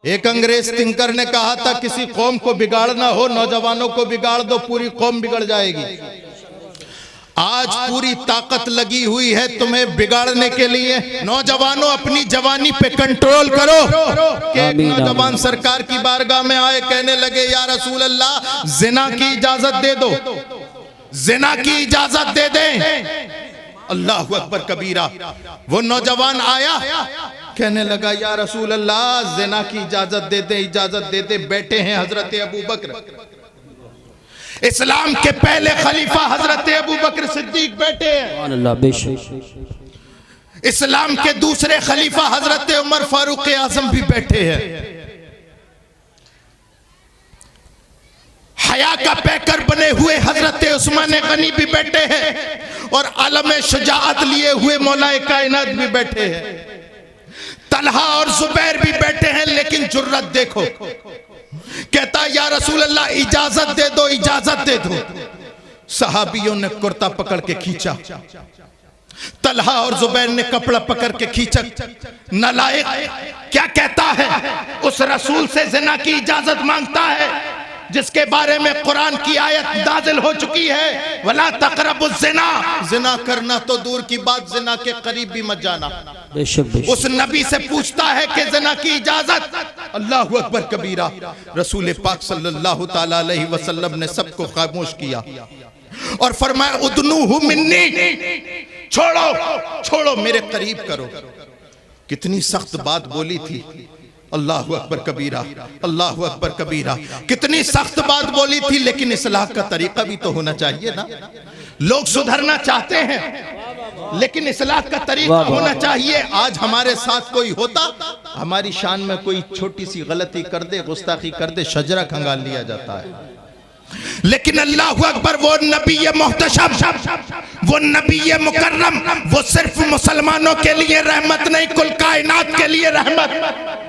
एक अंग्रेज थिंकर ने कहा था किसी कौम को बिगाड़ना हो नौजवानों को बिगाड़ दो, पूरी कौम बिगड़ जाएगी। आज पूरी ताकत लगी हुई है तुम्हें बिगाड़ने के लिए। नौजवानों अपनी जवानी पे कंट्रोल करो। कि एक नौजवान सरकार की बारगाह में आए, कहने लगे या रसूल अल्लाह जिना की इजाजत दे दो, जिना की इजाजत दे दें। अल्लाह अकबर कबीरा। वो नौजवान आया, कहने लगा या रसूल अल्लाह जिना की इजाजत दे दे, इजाजत दे दे। बैठे हैं हजरत अबू बकर, इस्लाम के पहले खलीफा हजरत अबू बकर सिद्दीक बैठे हैं। इस्लाम के दूसरे खलीफा हजरत उमर फारूक आजम भी बैठे हैं। हया का पैकर बने हुए हजरत उस्मान गनी भी बैठे हैं और आलम शुजाअत लिए हुए मौलाए कायनात भी बैठे हैं। तलहा और जुबैर भी बैठे हैं, लेकिन जुर्रत देखो, कहता या रसूल अल्लाह इजाजत दे दो, इजाजत दे दो। सहाबियों ने कुर्ता पकड़ के खींचा, तलहा और जुबैर ने कपड़ा पकड़ के खींचा। नालायक क्या कहता है, उस रसूल से जिना की इजाजत मांगता है जिसके बारे में कुरान की आयत नाजिल हो चुकी है, वला तक़रबुज़ ज़िना। जिना करना तो दूर की बात, जिना के करीब भी मत जाना। उस नबी से पूछता है कि जिना की इजाजत। अल्लाहु अकबर कबीरा। रसूल पाक सल्लल्लाहु ताला अलैहि वसल्लम ने सबको खामोश किया और फरमाया उदनूहु मिन्नी, छोड़ो छोड़ो मेरे करीब करो। कितनी सख्त बात बोली थी। अल्लाहु अकबर कबीरा, अल्लाहु अकबर कबीरा। कितनी सख्त बात बोली थी, लेकिन इस्लाह का तरीका भी तो होना चाहिए ना। लोग सुधरना चाहते हैं, लेकिन इस्लाह का तरीका होना चाहिए। आज हमारे साथ कोई होता, हमारी शान में कोई छोटी सी गलती कर दे, गुस्ताखी कर दे, शजरा खंगाल लिया जाता है। लेकिन अल्लाहु अकबर, वो नबी मुहतशम, वो नबी मुकर्रम, वो सिर्फ मुसलमानों के लिए रहमत नहीं, कुल कायनात के लिए रहमत।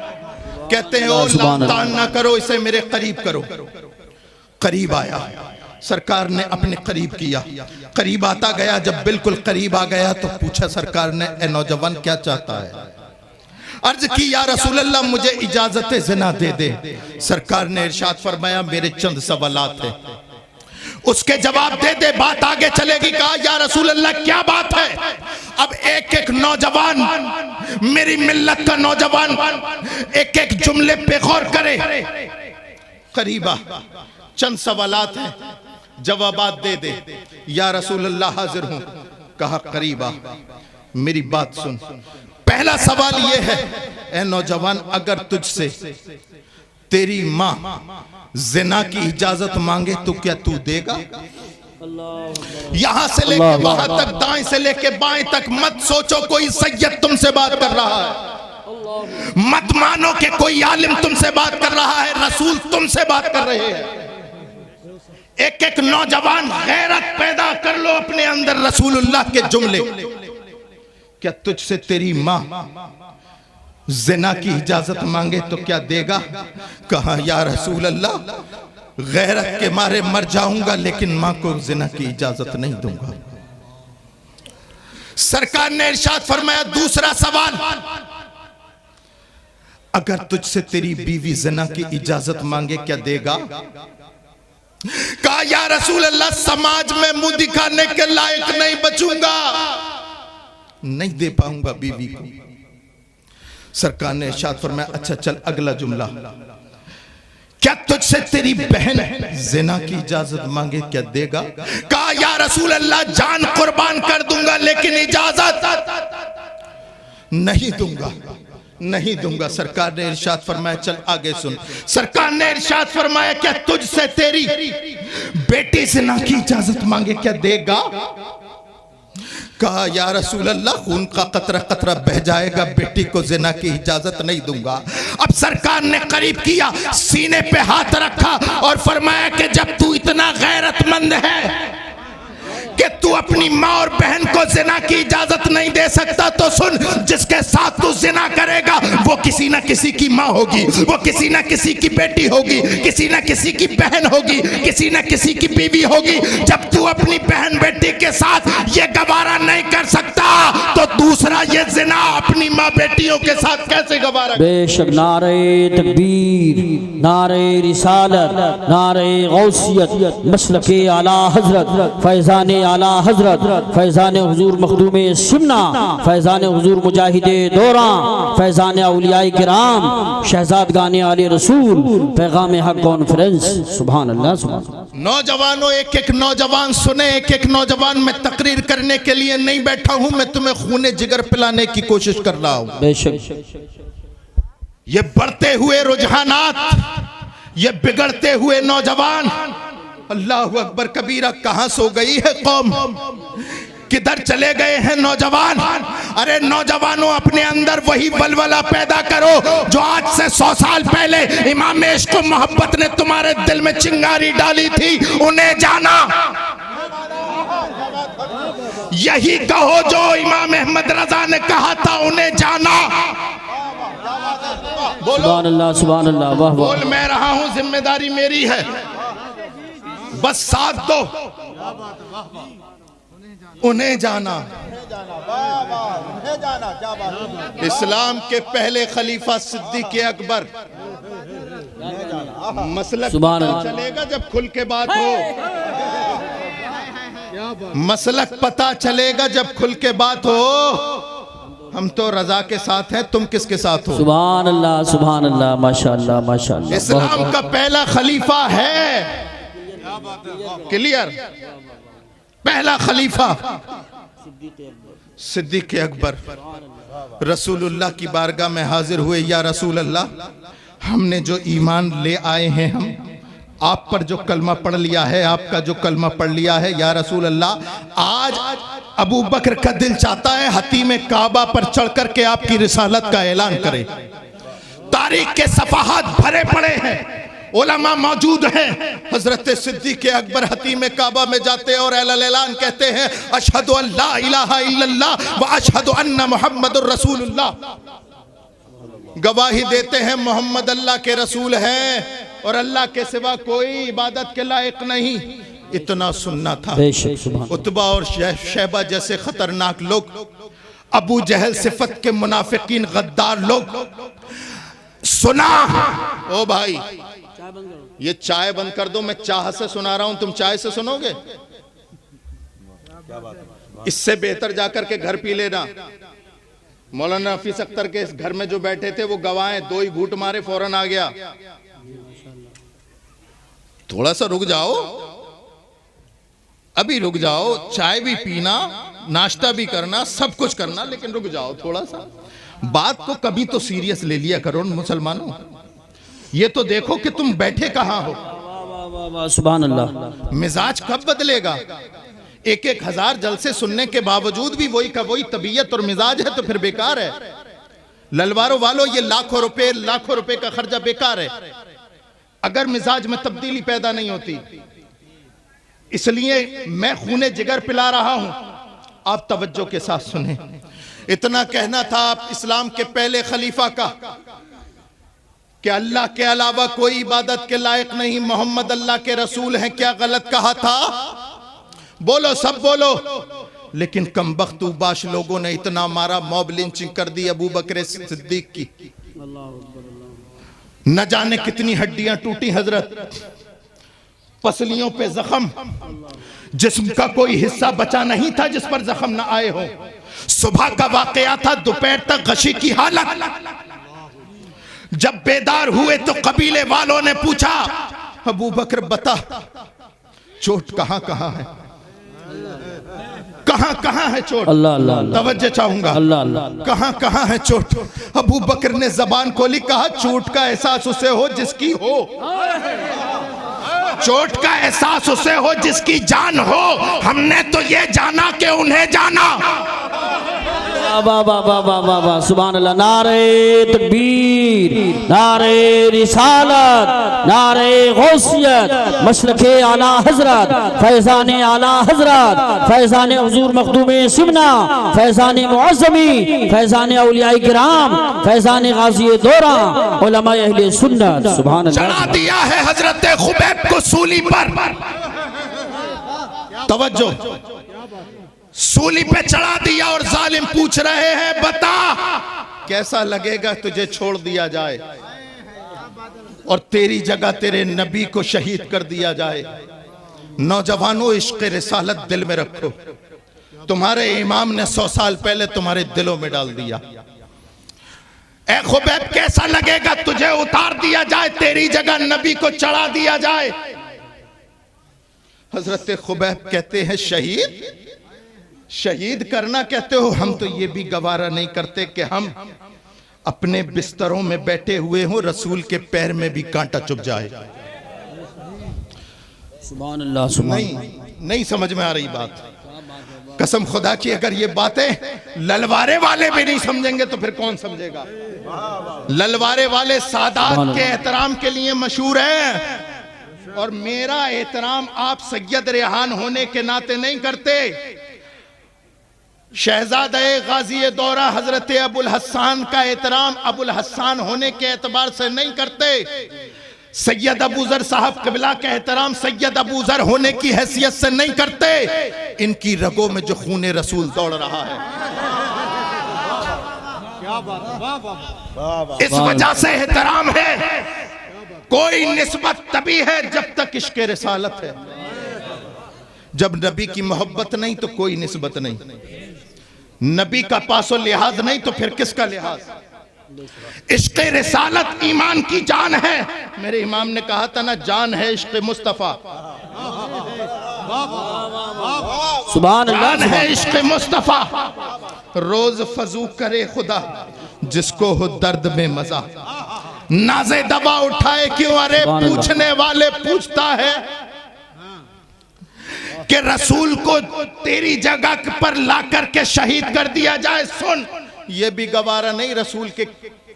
कहते हैं ओ लातान ना करो, इसे मेरे करीब करो। करीब आया, सरकार ने अपने करीब किया, करीब आता गया। जब बिल्कुल करीब आ गया तो पूछा सरकार ने, ए नौजवान क्या चाहता है? अर्ज की या रसूल अल्लाह मुझे इजाजत ज़िना दे दे। सरकार ने इरशाद फरमाया मेरे चंद सवालात हैं, उसके जवाब दे दे, बात आगे चलेगी। कहा या रसूल अल्लाह क्या बात है? अब एक एक नौजवान, मेरी मिल्लत का नौजवान, एक एक जुमले पे गौर करे। करीबा चंद सवालात हैं, जवाबात दे दे। या रसूल अल्लाह हाजिर हूं। कहा करीबा मेरी बात सुन। पहला सवाल यह है, ए नौजवान, अगर तुझसे तेरी माँ जिना की इजाजत मांगे तो क्या तू देगा? यहां से लेके वहां तक, दाएं से लेके बाएं तक मत सोचो कोई सैयद तुमसे बात कर रहा है, मत मानो कि कोई आलिम तुमसे बात कर रहा है, रसूल तुमसे बात कर रहे हैं। एक एक नौजवान गैरत पैदा कर लो अपने अंदर। रसूलुल्लाह के जुमले, क्या तुझसे तेरी माँ जिना की इजाजत मांगे तो क्या देगा? कहा या रसूल अल्लाह गैरत के मारे मर जाऊंगा, लेकिन मां को जिना की इजाजत नहीं दूंगा। सरकार ने इरशाद फरमाया दूसरा सवाल, अगर तुझसे तेरी बीवी जिना की इजाजत मांगे क्या देगा? कहा या रसूल अल्लाह समाज में मुंह दिखाने के लायक नहीं बचूंगा, नहीं दे पाऊंगा बीवी को। सरकार ने इरशाद फरमाया अच्छा चल अगला जुमला, क्या तुझसे तेरी बहन जिना की इजाजत मांगे क्या देगा? कहा या रसूल अल्लाह जान कुर्बान कर दूंगा, लेकिन इजाजत नहीं दूंगा, नहीं दूंगा। सरकार ने इरशाद फरमाया चल आगे सुन। सरकार ने इरशाद फरमाया क्या तुझसे तेरी बेटी जिना की इजाजत मांगे क्या देगा? कहा या रसूल अल्लाह खून का कतरा कतरा बह जाएगा, बेटी को जिना की इजाजत नहीं दूंगा। अब सरकार ने करीब किया, सीने पे हाथ रखा और फरमाया कि जब तू इतना गैरतमंद है, कि तू अपनी माँ और बहन को जिना की इजाजत नहीं दे सकता, तो सुन, जिसके साथ तू जिना करेगा वो किसी ना किसी की माँ होगी, वो किसी ना किसी की बेटी होगी, किसी ना किसी की बहन होगी, किसी ना किसी की बीवी होगी। जब तू अपनी बहन बेटी के साथ ये गवारा नहीं कर सकता तो दूसरा ये जिना अपनी माँ बेटियों के साथ कैसे गवारा? बेशक नारे तकबीर, नारे रिसालत, नारे गौसियत, मसलके आला हजरत, फैजान आला हजरत, फैजान हुजूर मखदूम सुन्ना, फैजान हुजूर मुजाहिदे दौरा, फैजान औलियाए किराम, शहजादगाने आले रसूल, पैगाम हक कॉन्फ्रेंस। सुभान अल्लाह, सुभान अल्लाह। नौजवानों, एक एक नौजवान सुने, एक एक नौजवान मैं तकरीर करने के लिए नहीं बैठा हूं, मैं तुम्हें खूने जिगर पिलाने की कोशिश कर रहा हूं। बेशक ये बढ़ते हुए रुझानात, ये बिगड़ते हुए नौजवान, अल्लाह अकबर कबीरा, कहां सो गई है कौम, किधर चले गए हैं नौजवान? अरे नौजवानों, अपने अंदर वही वलवला पैदा करो जो आज से 100 साल पहले इमाम इश्क व मोहब्बत ने तुम्हारे दिल में चिंगारी डाली थी। उन्हें जाना, यही कहो जो इमाम अहमद रजा ने कहा था, उन्हें जाना। सुभान अल्लाह, सुभान अल्लाह, वाह वाह। बोल मैं रहा हूं, जिम्मेदारी मेरी है, बस साथ दो। उन्हें जाना, इस्लाम के पहले खलीफा सिद्दीक़ अकबर, मसलक पता चलेगा जब खुल के बात हो, मसलक पता चलेगा जब खुल के बात हो। हम तो रजा के साथ हैं, तुम किसके साथ हो? सुभान अल्लाह, सुभान अल्लाह, माशाअल्लाह, माशाअल्लाह। इस्लाम का पहला खलीफा है, क्लियर, पहला खलीफा सिद्दीक़ अकबर। रसूलुल्लाह की बारगाह में हाजिर हुए, या रसूल अल्लाह, हमने जो ईमान ले आए हैं, हम आप पर जो कलमा पढ़ लिया है, आपका जो कलमा पढ़ लिया है, या रसूल अल्लाह, आज अबू बकर का दिल चाहता है हतीम काबा पर चढ़ करके आपकी रिसालत का ऐलान करे। तारीख के सफाहात भरे पड़े हैं, उलमा मौजूद हैं। हजरत सिद्दीक़ अकबर हतीम काबा में जाते और ऐलान कहते हैं, अशहदु अल्ला इलाहा इल्लल्लाह व अशहदु अन्ना मुहम्मदुर रसूलुल्लाह। गवाही देते हैं मोहम्मद अल्लाह के रसूल हैं और अल्लाह के सिवा कोई इबादत के लायक नहीं। इतना सुनना था। उतबा और शैबा जैसे खतरनाक लोग, अबू जहल सिफत के मुनाफिकीन गद्दार लोग, सुना। ओ भाई, ये चाय बंद कर दो, मैं चाह से सुना रहा हूं, तुम चाय से सुनोगे? इससे बेहतर जाकर के घर पी लेना। मौलाना हफीज अख्तर के इस घर में जो बैठे थे वो गवाह, 2 ही घूंट मारे फौरन आ गया। थोड़ा सा रुक जाओ, अभी रुक जाओ, चाय भी पीना, नाश्ता भी करना, सब कुछ करना, लेकिन रुक जाओ थोड़ा सा। बात को कभी तो सीरियस ले लिया करो मुसलमानों। ये तो देखो कि तुम बैठे कहां हो। सुभान अल्लाह। मिजाज कब बदलेगा? 1-1 हजार जलसे सुनने के बावजूद भी वही का वही तबीयत और मिजाज है तो फिर बेकार है। ललवारों वालों, ये लाखों रुपए का खर्चा बेकार है अगर मिजाज में तब्दीली पैदा नहीं होती। इसलिए मैं खूने जिगर पिला रहा हूं, आप तवज्जो के साथ सुने। इतना कहना था आप इस्लाम के पहले खलीफा का कि अल्लाह के अलावा कोई इबादत के लायक नहीं, मोहम्मद अल्लाह के रसूल हैं। क्या गलत कहा था? बोलो, सब बोलो। लेकिन कमबख्त उबाश लोगों ने इतना मारा, मॉब लिंचिंग कर दी अबू बकर सिद्दीक की। न जाने कितनी हड्डियां टूटी हजरत, पसलियों पे जख्म, जिस्म का कोई हिस्सा बचा नहीं था जिस पर जख्म न आए हो। सुबह का वाकया था, दोपहर तक गशी की हालत। जब बेदार हुए तो कबीले वालों ने पूछा, अबू बकर बता चोट कहां कहां है, कहां कहां है चोट? अल्लाह अल्लाह, तवज्जो चाहूंगा। अल्लाह अल्लाह, कहां कहां है चोट? अबू बकर ने जबान खोली, कहा चोट का एहसास उसे हो जिसकी हो, चोट का एहसास उसे हो जिसकी जान हो। हमने तो ये जाना कि उन्हें जाना। वाह वाह वाह वाह वाह वाह सुभान अल्लाह। नारे तकबीर, नारे रिसालत, नारे गौसियत, मशरक़े आला हजरत, फैज़ान आला हजरत, फैज़ान हुजूर मखदूम सिमना, फैज़ान मुअज़्ज़मी, फैज़ान औलियाए किराम, फैज़ान गाज़ी दौरा, उलमाए अहले सुन्नत। सुभान अल्लाह। चढ़ा दिया है हजरत खुबैब को सूली पर। तवज्जो, सूली पे चढ़ा दिया और जालिम पूछ रहे हैं बता कैसा लगेगा तुझे छोड़ दिया जाए और तेरी जगह तेरे नबी को शहीद कर दिया जाए। नौजवानों, इश्क़ रिसालत दिल में रखो। तुम्हारे इमाम ने 100 साल पहले तुम्हारे दिलों में डाल दिया। ए खुबैब, कैसा लगेगा तुझे उतार दिया जाए, तेरी जगह नबी को चढ़ा दिया जाए। हजरत खुबैब कहते हैं शहीद, शहीद करना कहते हो, हम तो ये भी गवारा नहीं करते कि हम अपने बिस्तरों में बैठे हुए हों, रसूल के पैर में भी कांटा चुभ जाए। सुभान अल्लाह। नहीं समझ में आ रही बात। कसम खुदा की, अगर ये बातें ललवारे वाले भी नहीं समझेंगे तो फिर कौन समझेगा। ललवारे वाले सादात के एहतराम के लिए मशहूर हैं और मेरा एहतराम आप सैयद रेहान होने के नाते नहीं करते। शहजादे गाजी दौरा हजरत अबुल हसन का एहतराम अबुल हसन होने के एतबार से नहीं करते। सैयद अबू जर साहब क़िबला का एहतराम सैयद अबू जर होने की हैसियत से नहीं करते। इनकी रगों में जो खूने रसूल दौड़ रहा है, इस वजह से एहतराम है। कोई निस्बत तभी है जब तक इश्क़ रिसालत है। जब नबी की मोहब्बत नहीं तो कोई निस्बत नहीं। नबी का पासो लिहाज नहीं तो फिर किसका लिहाज। इश्क़ रिसालत ईमान की जान है। मेरे इमाम ने कहा था ना, जान है इश्क़ मुस्तफ़ा, सुभान अल्लाह। जान है इश्क़ मुस्तफ़ा। रोज फजू करे खुदा जिसको हो दर्द में मजा, नाज़े दबा उठाए क्यों, अरे पूछने वाले पूछता है कि रसूल को तेरी जगह पर ला करके शहीद कर दिया जाए। सुन, ये भी गवारा नहीं रसूल के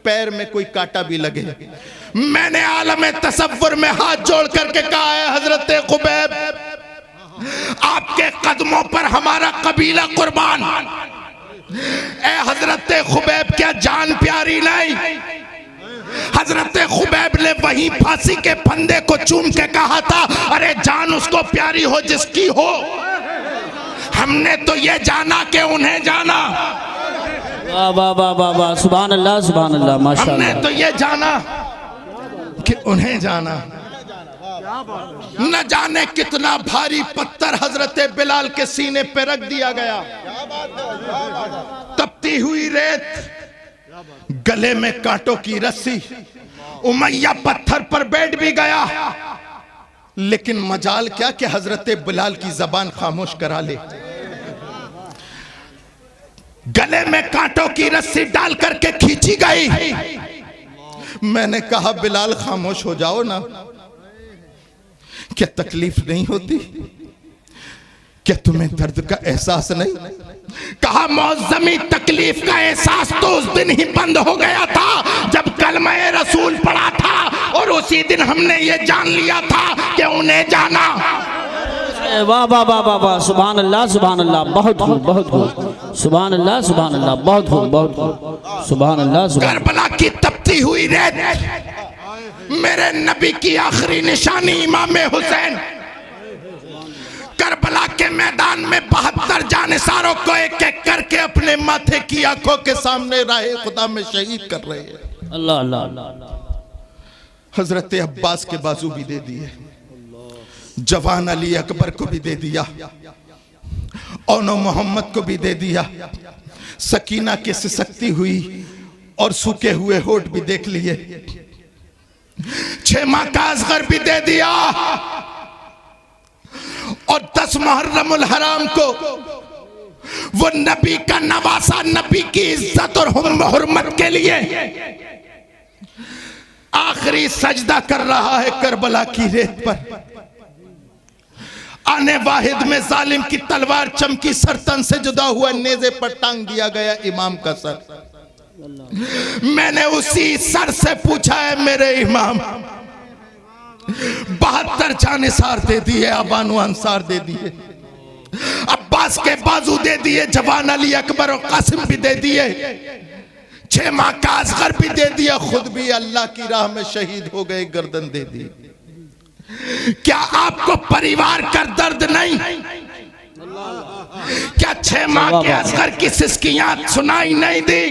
पैर में कोई कांटा भी लगे। मैंने आलम तसव्वुर में हाथ जोड़ करके कहा है हजरत खुबैब, आपके कदमों पर हमारा कबीला कुर्बान। ए हजरत खुबैब, क्या जान प्यारी नहीं? हजरत खुबैब ने वही फांसी के फंदे को चूम के कहा था, अरे जान उसको प्यारी हो जिसकी हो। हमने तो ये जाना कि उन्हें जाना। वाह वाह वाह वाह वाह सुभान अल्लाह, सुभान अल्लाह, माशाअल्लाह। हमने तो ये जाना कि उन्हें जाना। न जाने कितना भारी पत्थर हजरत बिलाल के सीने पे रख दिया गया। तपती हुई रेत, गले में कांटों की रस्सी। उमैया पत्थर पर बैठ भी गया, लेकिन मजाल क्या कि हजरत बिलाल की जबान खामोश करा ले। गले में कांटों की रस्सी डाल करके खींची गई। मैंने कहा बिलाल खामोश हो जाओ ना, क्या तकलीफ नहीं होती? क्या तुम्हें दर्द का एहसास नहीं? कहा मौज़मी, तकलीफ का एहसास तो उस दिन ही बंद हो गया था जब कलमा रसूल पढ़ा था, और उसी दिन हमने ये जान लिया था कि उन्हें जाना। वाह वाह वाह वाह वाह सुभान अल्लाह, सुभान अल्लाह, बहुत खूब, बहुत खूब, सुभान अल्लाह, सुभान अल्लाह, बहुत खूब, बहुत खूब, सुभान अल्लाह। करबला की तपती हुई रेत, मेरे नबी की आखिरी निशानी इमाम हुसैन। करबला के मैदान में 72 जानिसारों को एक एक करके अपने माथे की आंखों के सामने राहे खुदा में शहीद कर रहे हैं। अल्लाह अल्लाह अल्लाह। हजरत अब्बास के बाजू भी दे दिए, जवान अली अकबर को भी दे दिया, औनो मोहम्मद को भी दे दिया। सकीना की सिसकती हुई और सूखे हुए होठ भी देख लिए। 6 माह का असगर भी दे दिया, और 10 मुहर्रमुल हराम को वो नबी का नवासा, नबी की इज्जत और हुर्मत के लिए आखिरी सजदा कर रहा है करबला की रेत पर। आने वाहिद में जालिम की तलवार चमकी, सरतन से जुदा हुआ नेज़े पर टांग दिया गया इमाम का सर। मैंने उसी सर से पूछा है मेरे इमाम, 72 जानिसार दे दिए, अबानु अंसार दे दिए, अब्बास के बाजू दे दिए, जवान अली अकबर और कासिम भी दे दिए, 6 माह का असगर भी दे दिया, खुद भी अल्लाह की राह में शहीद हो गए, गर्दन दे दी। क्या आपको परिवार का दर्द नहीं? क्या 6 माह के असगर की सिसकियां सुनाई नहीं दी?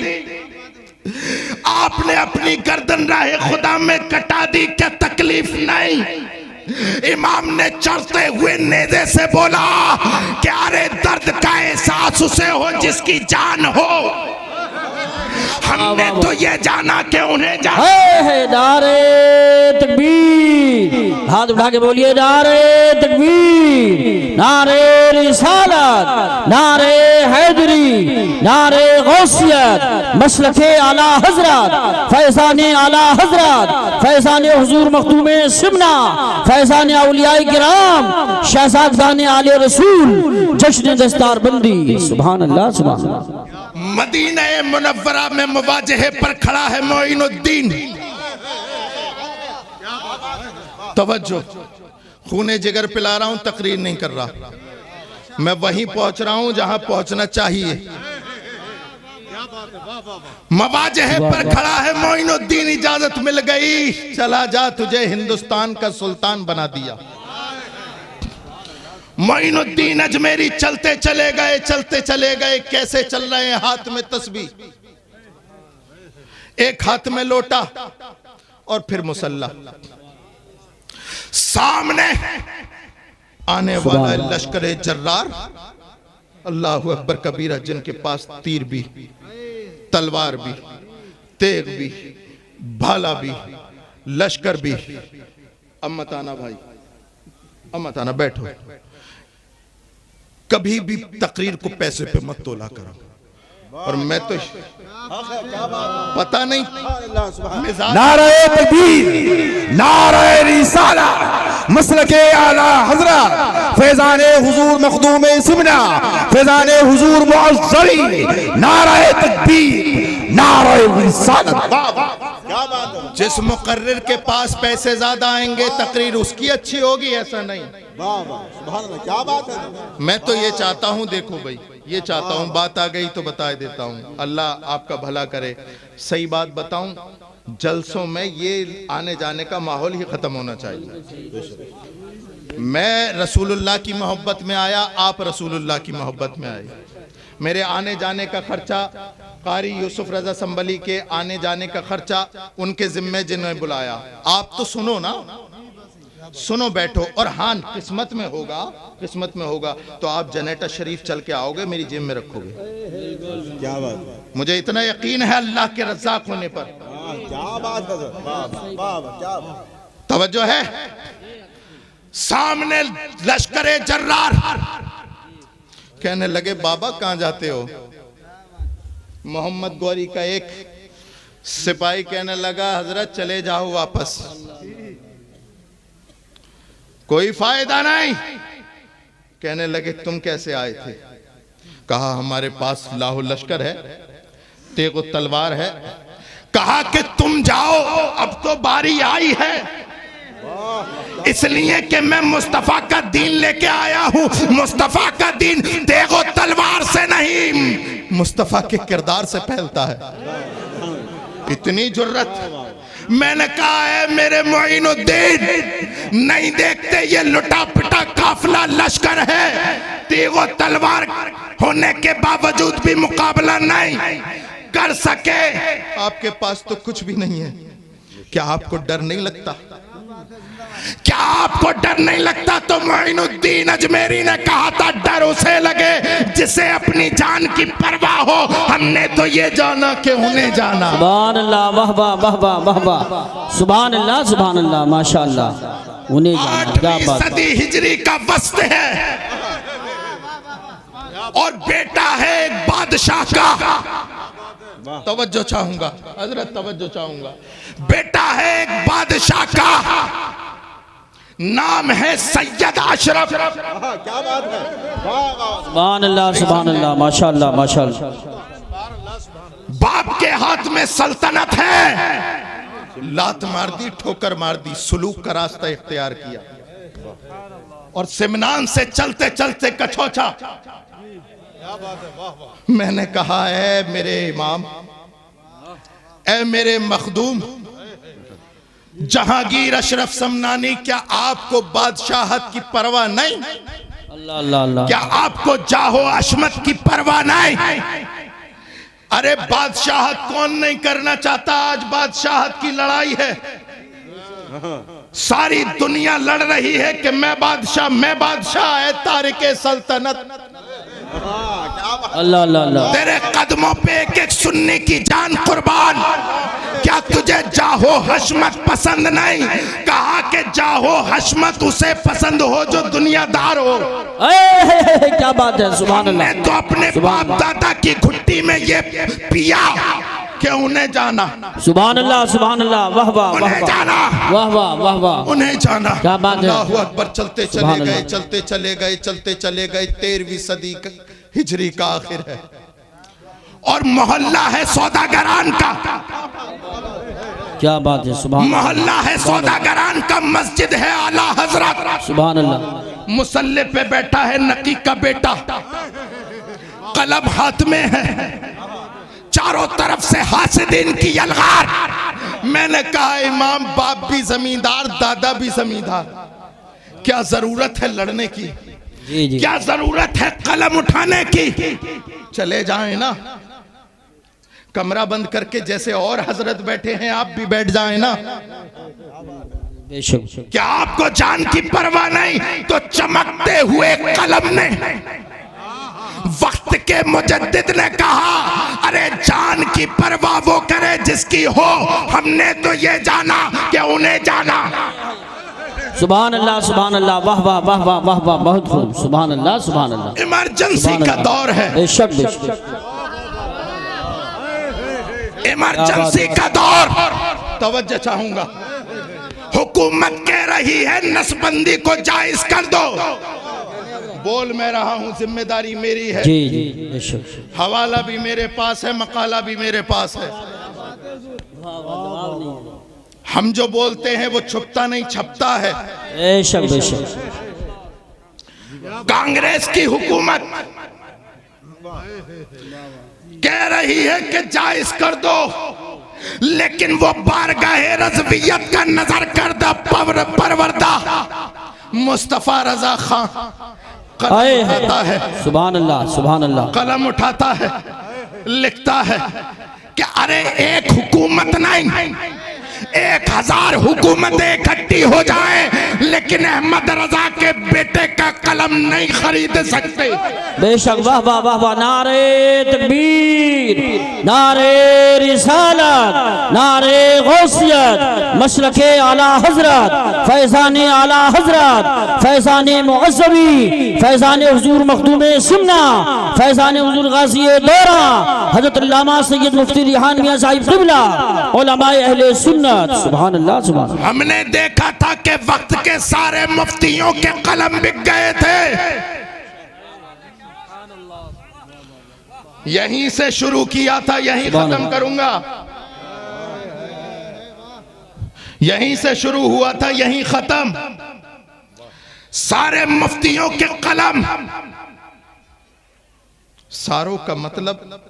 आपने अपनी गर्दन राहे खुदा में कटा दी, क्या तकलीफ नहीं? इमाम ने चढ़ते हुए नेज़े से बोला कि अरे दर्द का एहसास उसे हो जिसकी जान हो, हमने तो ये जाना कि उन्हें नारे तकबीर, हाथ उठा के बोलिए नारे तकबीर, नारे रिसालत, नारे हैदरी, नारे गौसियत, मसलके आला हजरत, फैज़ाने आला हजरत, फैज़ाने हुजूर मखदूमे सिमना, फैज़ाने औलियाए किराम, शहज़ादाने आले रसूल, जश्न दस्तार बंदी। सुभान अल्लाह, सुभान अल्लाह। मदीना मुनव्वरा में मुवाजहे पर खड़ा है मोइनुद्दीन। तवज्जो, खूने जिगर पिला रहा हूं, तकरीर नहीं कर रहा, मैं वहीं पहुंच रहा हूं जहां पहुंचना चाहिए। मवाजहे पर खड़ा है मोइनुद्दीन, इजाजत मिल गई, चला जा, तुझे हिंदुस्तान का सुल्तान बना दिया। मोइनुद्दीन अजमेरी चलते चले गए, चलते चले गए। कैसे चल रहे हैं? हाथ में तस्बीह, एक हाथ में लोटा और फिर मुसल्ला। सामने आने वाला लश्कर जर्रार, अल्लाहु अकबर कबीरा, जिनके पास तीर भी, तलवार भी, तेग भी, भाला भी, लश्कर भी। अम्मत आना भाई, अम्मत आना, बैठो। कभी भी तकरीर को पैसे पे मत तोला करो, और मैं तो पता नहीं, नारे तकबीर, नारे रिसाला, मसलके आला हजरत, फैज़ाने हुजूर मखदूमे सिमना, फैज़ाने हुजूर मुअज़्ज़री, नारे तकबीर, नारे रिसालत। जिस मुकर्रिर के पास पैसे ज्यादा आएंगे तकरीर उसकी अच्छी होगी, ऐसा नहीं। क्या बात है? मैं तो ये चाहता हूं, देखो भाई, ये चाहता हूं, बात आ गई तो बता देता हूं, अल्लाह आपका भला करे। सही बात बताऊं, जलसों में ये आने जाने का माहौल ही खत्म होना चाहिए। मैं रसूलुल्लाह की मोहब्बत में आया, आप रसूलुल्लाह की मोहब्बत में आए। मेरे आने जाने का खर्चा, कारी यूसुफ रजा संबली के आने जाने का खर्चा उनके जिम्मे जिन्हें बुलाया। आप तो सुनो ना, सुनो, बैठो। और हाँ, किस्मत में होगा, किस्मत में होगा तो आप जनेटा शरीफ चल के आओगे, मेरी जेब में रखोगे। क्या बात? मुझे इतना यकीन है अल्लाह के रज़ाक होने पर। क्या बात है? तवज्जो है। सामने लश्करे जर्रार कहने लगे, बाबा कहां जाते हो? मोहम्मद गौरी का एक सिपाही कहने लगा, हजरत चले जाओ वापस, कोई फायदा नहीं। कहने लगे, तुम कैसे आए थे? कहा, हमारे पास लाहौ लश्कर है, तेगो तलवार है। कहा कि तुम जाओ, अब तो बारी आई है, इसलिए कि मैं मुस्तफा का दीन लेके आया हूं। मुस्तफा का दीन तेगो तलवार से नहीं, मुस्तफा के किरदार से फैलता है। इतनी जुर्रत। मैंने कहा है मेरे मोइनुद्दीन, नहीं देखते ये लुटा पिटा काफिला लश्कर है, तेगो तलवार होने के बावजूद भी मुकाबला नहीं कर सके। आपके पास तो कुछ भी नहीं है, क्या आपको डर नहीं लगता? क्या आपको डर नहीं लगता? तो मोइनुद्दीन अजमेरी ने कहा था, डर उसे लगे जिसे अपनी जान की परवाह हो। हमने तो ये जाना कि उन्हें जाना। सुभान अल्लाह, वाह वाह वाह वाह वाह वाह, सुभान अल्लाह, सुभान अल्लाह, माशाअल्लाह, उन्हें जाना। क्या 8वीं बात? सदी हिजरी का वस्त है और बेटा है एक बादशाह का। तवज्जो चाहूंगा हजरत, तवज्जो चाहूंगा। बेटा है एक बादशाह का, नाम है सैयद अशरफ। हाँ, क्या बात है, वाह वाह, सुभान अल्लाह, माशाअल्लाह माशाअल्लाह। बाप के हाथ में सल्तनत है, लात मार दी, ठोकर मार दी, सुलूक का रास्ता इख्तियार किया और सिमनान से चलते चलते कछोचा। मैंने कहा है मेरे इमाम, ऐ मेरे मखदूम जहांगीर अशरफ समनानी, क्या आपको बादशाहत की परवाह नहीं? अल्लाह अल्लाह अल्लाह। क्या आपको जाहो अशमत की परवाह नहीं? अरे बादशाहत कौन नहीं करना चाहता? आज बादशाहत की लड़ाई है, सारी दुनिया लड़ रही है कि मैं बादशाह है तारिके सल्तनत। अल्लाह अल्लाह अल्लाह। तेरे कदमों पे एक एक सुन्नी की जान कुर्बान। क्या तुझे जाहो हशमत पसंद नहीं? कहा कि जाहो हशमत उसे पसंद हो जो दुनियादार हो। क्या बात है, सुभान अल्लाह। मैं तो अपने बाप दादा की घुट्टी में ये पिया कि उन्हें जाना। सुभान अल्लाह, सुभान अल्लाह, वाह वाह वाह उन्हें जाना, वाह वाह वाह वाह, उन्हें जाना। क्या बात है। अल्लाहू अकबर। चलते चले सुभान गए, अल्लाह। चलते चले गए, चलते चले गए। 13वीं सदी हिजरी का आखिर है और मोहल्ला है सौदागरान का। क्या बात है, सुभान मोहल्ला है सौदागरान का, मस्जिद है आला हजरत। सुभान अल्लाह। मुसल्ले पे बैठा है नकी का बेटा, कलम हाथ में है, चारों तरफ से हासिदीन की यलगार। मैंने कहा इमाम, बाप भी जमींदार, दादा भी जमींदार, क्या जरूरत है लड़ने की? जी जी। क्या जरूरत है कलम उठाने की? चले जाएं ना, कमरा बंद करके जैसे और हजरत बैठे हैं आप भी बैठ जाएं ना। बेशक। क्या आपको जान की परवाह नहीं? तो चमकते हुए कलम ने, वक्त के मुजद्दिद ने कहा, अरे जान की परवाह वो करे जिसकी हो। हमने तो ये जाना कि उन्हें जाना। सुभान अल्लाह, सुभान अल्लाह, वाह वाह वाह वाह वाह वाह, बहुत खूब, सुभान अल्लाह, सुभान अल्लाह। इमरजेंसी का दौर है, बेशक बेशक। इमरजेंसी का दौर। तवज्जो चाहूंगा, हुकूमत कह रही है नसबंदी को जायज कर दो। बोल मैं रहा हूं, जिम्मेदारी मेरी है। जी जी बेशक। हवाला भी मेरे पास है, मकाला भी मेरे पास है। हम जो बोलते हैं वो छुपता नहीं छपता है। बेशक बेशक। कांग्रेस की हुकूमत कह रही है कि जायज कर दो, लेकिन वो बारगाहे रज़वियत का नजर करदा परवरदा मुस्तफा रजा खान कलम उठाता है। सुभान अल्लाह, सुभान अल्लाह। कलम उठाता है, लिखता है कि अरे एक हुकूमत नहीं, 1000 हुकूमतें इकट्ठी हो जाए, लेकिन अहमद रजा के बेटे का कलम नहीं खरीद सकते। बेशक। वाह वाह वाह वाह। नारे तकबीर, नारे रिसालत, नारे गौसियत, मशरके आला हजरत, फैजाने आला हजरत, फैजाने मुअज़्ज़मी, फैजाने हुजूर मखदूमे सुन्ना, फैजाने हुजूर गाज़ी दौरा, हज़रत अल्लामा सैयद मुफ्ती रिहान मियां साहिब क़िबला, उलमाए अहले सुन्नत। सुभान अल्लाह, सुभान अल्लाह। हमने देखा था कि वक्त के सारे मुफ्तियों के कलम बिक गए थे। यहीं से शुरू किया था, यहीं खत्म करूंगा। यहीं से शुरू हुआ था, यहीं खत्म। सारे मुफ्तियों के कलम। सारों का मतलब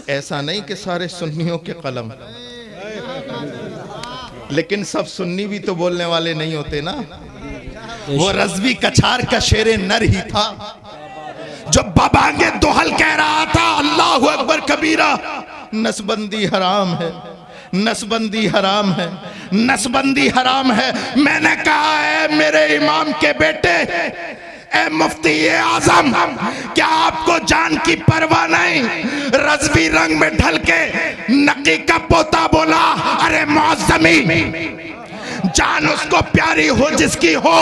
ऐसा नहीं कि सारे सुन्नियों के कलम, लेकिन सब सुन्नी भी तो बोलने वाले नहीं होते ना। वो रज़वी कछार का शेरे नर ही था जो बाबांगे दोहल कह रहा था, अल्लाहु अकबर कबीरा, नसबंदी हराम है, नसबंदी हराम है, नसबंदी हराम है। मैंने कहा है मेरे इमाम के बेटे, ए मुफ्ती आजम, क्या आपको जान की परवाह नहीं? रज़वी रंग में ढल के नकी का पोता बोला, अरे मुअज़्ज़मी, जान उसको प्यारी हो जिसकी हो।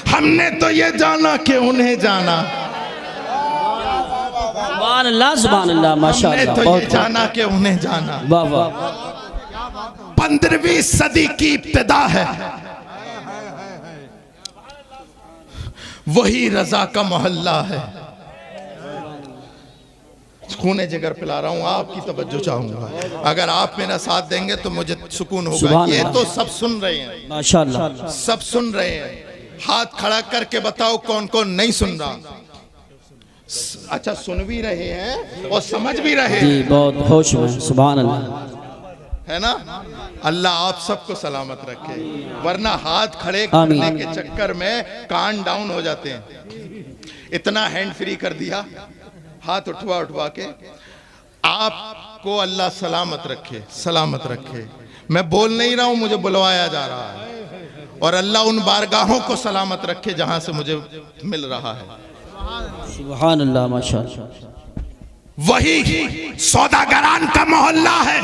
हमने तो ये जाना कि उन्हें जाना। सुभान अल्लाह, सुभान अल्लाह, माशाअल्लाह। हमने तो ये जाना कि उन्हें जाना। वाह वाह। 15वीं सदी की इब्तिदा है। वही रजा का मोहल्ला है। खूने जिगर पिला रहा हूं, आपकी तवज्जो चाहूंगा। अगर आप मेरा साथ देंगे तो मुझे सुकून होगा। ये तो सब सुन रहे हैं, माशाअल्लाह, सब सुन रहे हैं। हाथ खड़ा करके बताओ कौन कौन नहीं सुन रहा। अच्छा, सुन भी रहे हैं और समझ भी रहे हैं। जी, बहुत होश में, सुभान अल्लाह, है ना। अल्लाह आप सबको सलामत रखे, वरना हाथ खड़े करने के चक्कर में कान डाउन हो जाते हैं। इतना हैंड फ्री कर दिया, हाथ उठवा उठवा के। आपको अल्लाह सलामत रखे, सलामत रखे। मैं बोल नहीं रहा हूं, मुझे बुलवाया जा रहा है। और अल्लाह उन बारगाहों को सलामत रखे जहां से मुझे मिल रहा है। सुभान अल्लाह, माशाअल्लाह। वही सौदागरान का मोहल्ला है।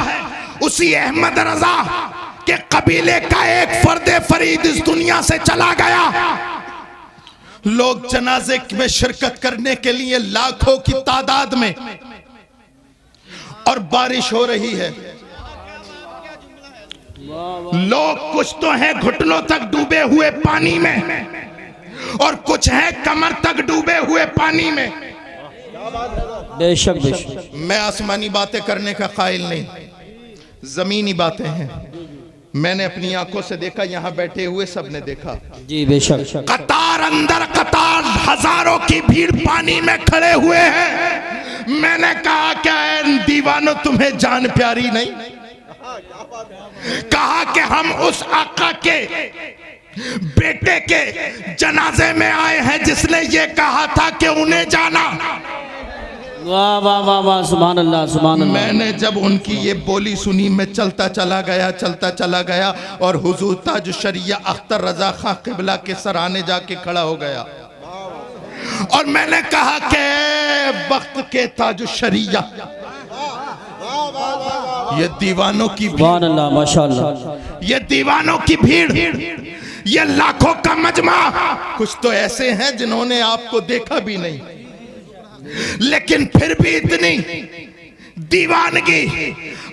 उसी अहमद रजा के कबीले का एक फर्दे फरीद इस दुनिया से चला गया। लोग जनाजे में शिरकत करने के लिए लाखों की तादाद में, और बारिश हो रही है। लोग कुछ तो हैं घुटनों तक डूबे हुए पानी में, और कुछ हैं कमर तक डूबे हुए पानी में। बेशक बेशक, मैं आसमानी बातें करने का कायल नहीं, जमीनी बातें हैं। मैंने अपनी आंखों से देखा, यहां बैठे हुए सबने देखा। जी बेशक। कतार अंदर कतार, हजारों की भीड़ पानी में खड़े हुए हैं। मैंने कहा, क्या दीवानों तुम्हें जान प्यारी नहीं? कहा कि हम उस आका के बेटे के जनाजे में आए हैं जिसने ये कहा था कि उन्हें जाना। वाह वाह वाह वाह, सुभान अल्लाह, सुभान अल्लाह। मैंने जब उनकी ये बोली सुनी, मैं चलता चला गया, चलता चला गया, और हुजूर ताज शरिया अख्तर रजा खां किबला के सराने जाके खड़ा हो गया। और मैंने कहा कि वक्त के ताज शरिया, ये दीवानों की भीड़, सुभान अल्लाह, माशाअल्लाह, ये दीवानों की भीड़, ये लाखों का मजमा। कुछ तो ऐसे हैं जिन्होंने आपको देखा भी नहीं, लेकिन फिर भी इतनी दीवानगी।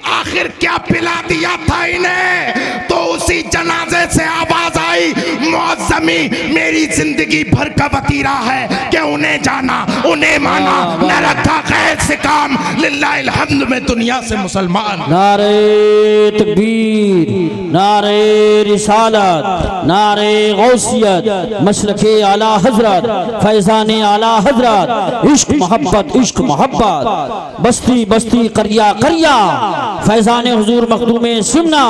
आखिर क्या पिला दिया था इन्हें? तो उसी जनाजे से आवाज आई, मौज़मी मेरी जिंदगी भर का वतीरा है कि उन्हें जाना, उन्हें माना, न रखा गैर से काम, लिल्लाहिल हम्द में दुनिया से मुसलमान। नारे तकबीर, नारे रिसालत, नारे गौसियत, मसलके आला हजरत, फैजाने आला हजरत, इश्क मोहब्बत, इश्क मोहब्बत, बस्ती बस्ती करिया करिया, फैजाने हुजूर मखदूमे सुन्ना,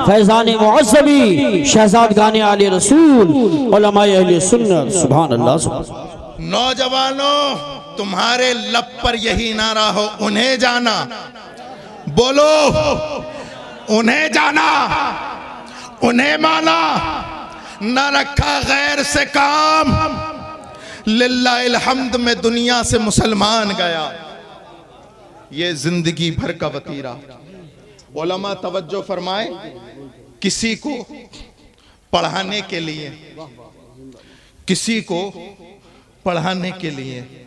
फैजाने मुअज़्ज़मी, शहजादगाने आले रसूल, उलमाए अहले सुन्नत। सुभान अल्लाह, सुभान। नौजवानों, तुम्हारे लब पर यही नारा हो, उन्हें जाना। बोलो, उन्हें जाना, उन्हें माना, न रखा गैर से काम, लिल्लाहिल हम्द में दुनिया से मुसलमान गया। ये जिंदगी भर का वतीरा। उलमा तवज्जो फरमाए, किसी को पढ़ाने के लिए, किसी को पढ़ाने के लिए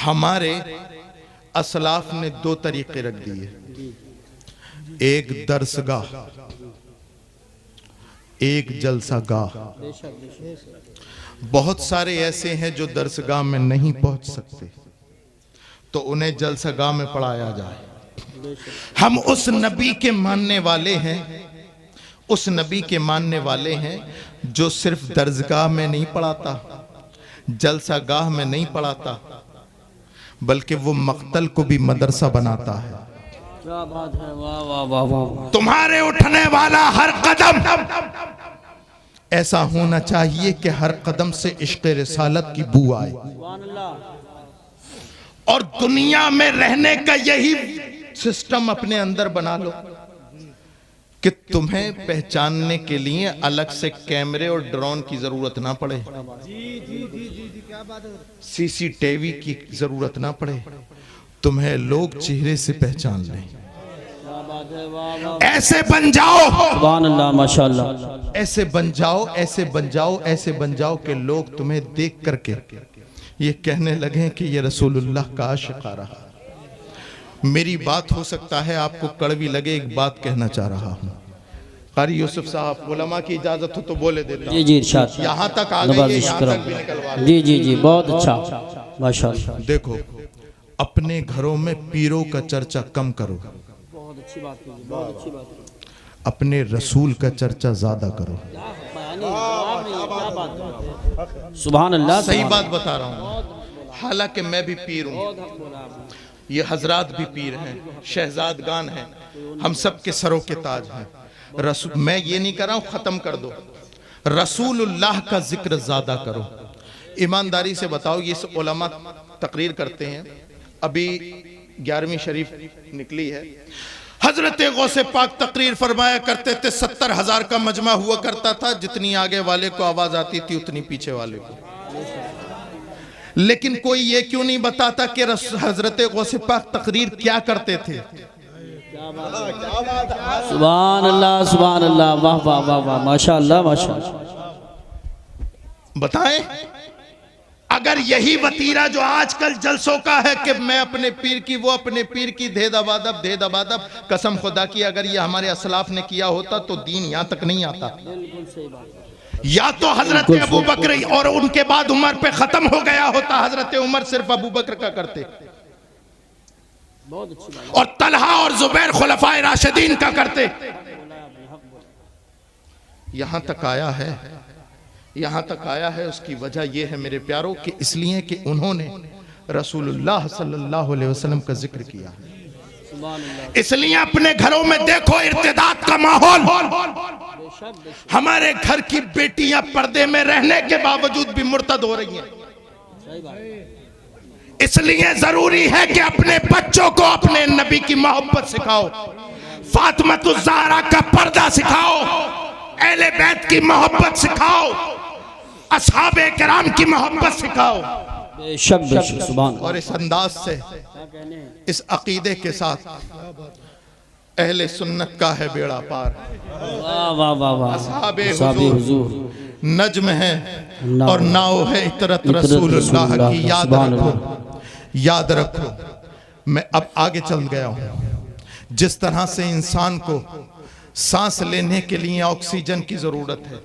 हमारे असलाफ ने दो तरीके रख दिए। एक दरसगाह, एक जलसागाह। बहुत सारे ऐसे हैं जो दरसगाह में नहीं पहुंच सकते, तो उन्हें जलसागाह में पढ़ाया जाए। हम उस नबी के मानने वाले हैं, उस नबी के मानने वाले हैं जो सिर्फ दरसगाह में नहीं पढ़ाता, जलसागाह में नहीं पढ़ाता, बल्कि वो मक्तल को भी मदरसा बनाता है। क्या बात है, वाह वाह वाह वाह। तुम्हारे उठने वाला हर कदम ऐसा होना चाहिए कि हर कदम से इश्क़ रिसालत की बू आए। और दुनिया में रहने का यही सिस्टम अपने अंदर बना लो कि तुम्हें पहचानने के लिए अलग से कैमरे और ड्रोन की जरूरत ना पड़े, सीसीटीवी की जरूरत ना पड़े, तुम्हें लोग चेहरे से पहचान लें। ऐसे बन जाओ, सुभान अल्लाह, माशाअल्लाह, ऐसे बन जाओ, ऐसे बन जाओ, ऐसे बन जाओ कि लोग तुम्हें देख करके ये कहने लगे कि ये रसूलुल्लाह का आशिक आ रहा। मेरी बात हो सकता है आपको कड़वी लगे, एक बात कहना चाह रहा हूं। कारी यूसुफ साहब, उलमा की इजाजत हो तो बोले देता जी जी इरशाद यहाँ तक आ गई है, नवाजिश यहाँ करम। तक भी निकलवा लो। जी जी जी बहुत अच्छा माशाअल्लाह। देखो, अपने घरों में पीरों का चर्चा कम करो, बहुत अच्छी बात है, बहुत अच्छी बात है। अपने रसूल का चर्चा ज्यादा करो। सुभान अल्लाह। सही बात बता रहा हूँ, हालांकि मैं भी पीर हूँ, ये हजरात भी पीर हैं, शहजादगान हैं, हम सब के सरों के ताज हैं। मैं ये नहीं कर रहा हूँ खत्म कर दो, रसूलुल्लाह का जिक्र ज्यादा करो। ईमानदारी से बताओ, ये उलमा तकरीर करते हैं, अभी 11वीं शरीफ निकली है, हजरत गौसे पाक तकरीर फरमाया करते थे, 70,000 का मजमा हुआ करता था, जितनी आगे वाले को आवाज आती थी उतनी पीछे वाले को। लेकिन कोई ये क्यों नहीं बताता कि हजरत गौसे पाक तकरीर क्या करते थे? सुभान अल्लाह, वाह वाह वाह वाह, माशाअल्लाह माशाअल्लाह। बताएं, अगर यही वतीरा जो आजकल जलसों का है कि मैं अपने पीर की, वो अपने पीर की, दे दबादब, कसम खुदा की अगर ये हमारे असलाफ ने किया होता तो दीन यहाँ तक नहीं आता। या तो हजरत अबू बकर और उनके बाद उमर पे खत्म हो गया होता, हजरत उमर सिर्फ अबू बकर का करते, और तलहा और जुबैर खुलफाए राशिदीन का करते। यहां तक आया है, यहां तक आया है। उसकी वजह यह है मेरे प्यारों कि इसलिए कि उन्होंने रसूलुल्लाह सल्लल्लाहु अलैहि वसल्लम का जिक्र किया। इसलिए अपने घरों में देखो इर्तिदाद का माहौल, हमारे घर की बेटियां पर्दे में रहने के बावजूद भी मुर्तद हो रही हैं। इसलिए जरूरी है कि अपने बच्चों को अपने नबी की मोहब्बत सिखाओ, फातिमातुज़ ज़हरा का पर्दा सिखाओ, अहले बैत की मोहब्बत सिखाओ, असहाबे किराम की मोहब्बत सिखाओ। बेशक बेशक सुभान। और इस अंदाज से, इस अकीदे के साथ अहले सुन्नत का है बेड़ा पार। वाह वाह वाह वाह। असहाबे हुजूर नज्म है और नाव है इतरत रसूलुल्लाह की। याद रखो, याद रखो। मैं अब आगे चल गया हूँ। जिस तरह से इंसान को सांस लेने के लिए ऑक्सीजन की जरूरत है,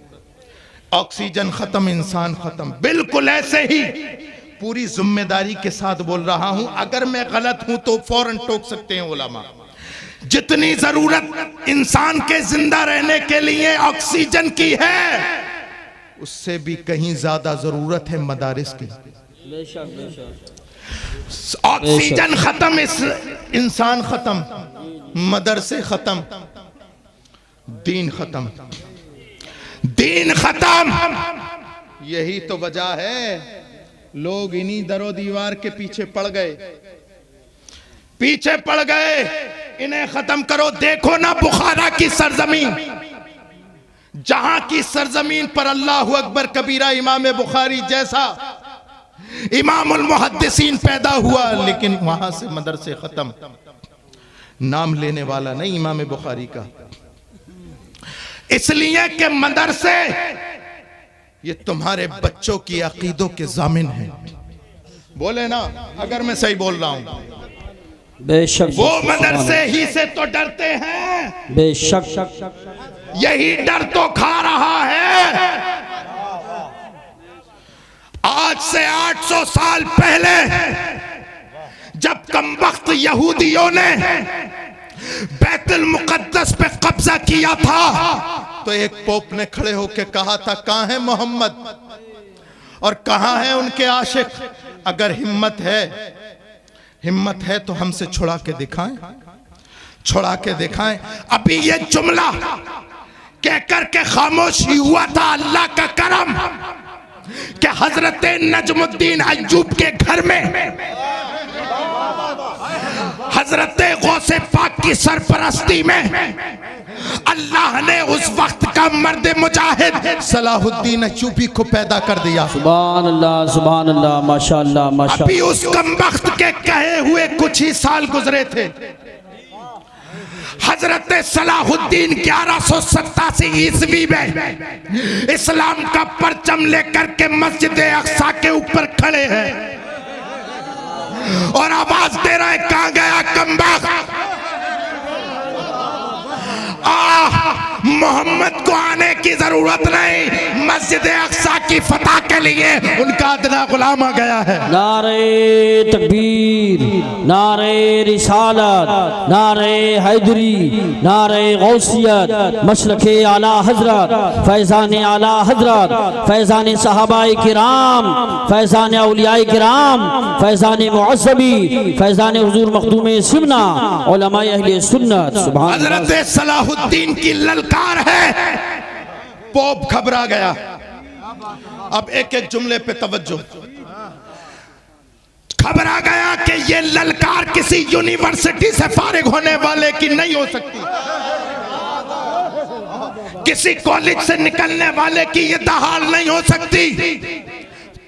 ऑक्सीजन खत्म, इंसान खत्म, बिल्कुल ऐसे ही पूरी जिम्मेदारी के साथ बोल रहा हूं। अगर मैं गलत हूं तो फौरन टोक सकते हैं उलमा। जितनी जरूरत इंसान के जिंदा रहने के लिए ऑक्सीजन की है, उससे भी कहीं ज्यादा जरूरत है मदारिस की। ऑक्सीजन खत्म, इंसान खत्म, मदरसे खत्म, दीन खत्म, दीन खत्म। यही तो वजह है लोग इन्हीं दरो दीवार के पीछे पड़ गए, पीछे पड़ गए। इन्हें खत्म करो। देखो ना बुखारा की सरजमीन, जहां की सरजमीन पर अल्लाहु अकबर कबीरा इमाम बुखारी जैसा इमामुल मुहद्दिसीन पैदा हुआ, लेकिन वहां से मदरसे खत्म। नाम लेने वाला नहीं इमाम बुखारी का, इसलिए कि मदरसे ये तुम्हारे बच्चों की अकीदों के जामिन हैं। बोले ना अगर मैं सही बोल रहा हूं। बेशक वो मदरसे ही से तो डरते हैं, बेशक यही डर तो खा रहा है। आज से 800 साल पहले जब कमबख्त यहूदियों ने बैतुल मुक़द्दस पे कब्जा किया था, तो एक पोप ने खड़े होकर कहा था, कहां है मोहम्मद और कहां है उनके आशिक? अगर हिम्मत है तो हमसे छुड़ा के दिखाएं, छुड़ा के दिखाएं। अभी ये जुमला कहकर के खामोश ही हुआ था। अल्लाह का करम कि हजरत नजमुद्दीन अय्यूब के घर में हजरत गौसे पाक की सरपरस्ती में अल्लाह ने उस वक्त का मर्द मुजाहिद सलाहुद्दीन अय्यूबी को पैदा कर दिया। सुभान अल्लाह माशाअल्लाह माशाअल्लाह। अभी उस कमबख्त के कहे हुए कुछ ही साल गुजरे थे। हजरत सलाहुद्दीन 1187 ईस्वी में इस्लाम का परचम लेकर के मस्जिद अक्सा के ऊपर खड़े हैं और आवाज दे रहा है, कहां गया कमबख्त? मोहम्मद को आने की जरूरत नहीं, मस्जिद अक्सा की फतह के लिए उनका अदना गुलाम आ गया है। नारे तकबीर, नारे रिसालत, नारे हैदरी, नारे गौसियत, मशरक़े आला हजरत, फैज़ान आला हजरत, फैज़ान सहाबाए किराम, फैज़ान औलियाए किराम, फैज़ान मुअज़्ज़बी, फैज़ान हुज़ूर मखदूम सिमना, उलमाए अहले सुन्नत। सुभान अल्लाह। हज़रत सलाहुद्दीन की ललकार है। पोप घबरा गया। अब एक एक जुमले पे तवज्जो। घबरा गया कि ये ललकार किसी यूनिवर्सिटी से फारिग होने वाले की नहीं हो सकती, किसी कॉलेज से निकलने वाले की ये दहाड़ नहीं हो सकती।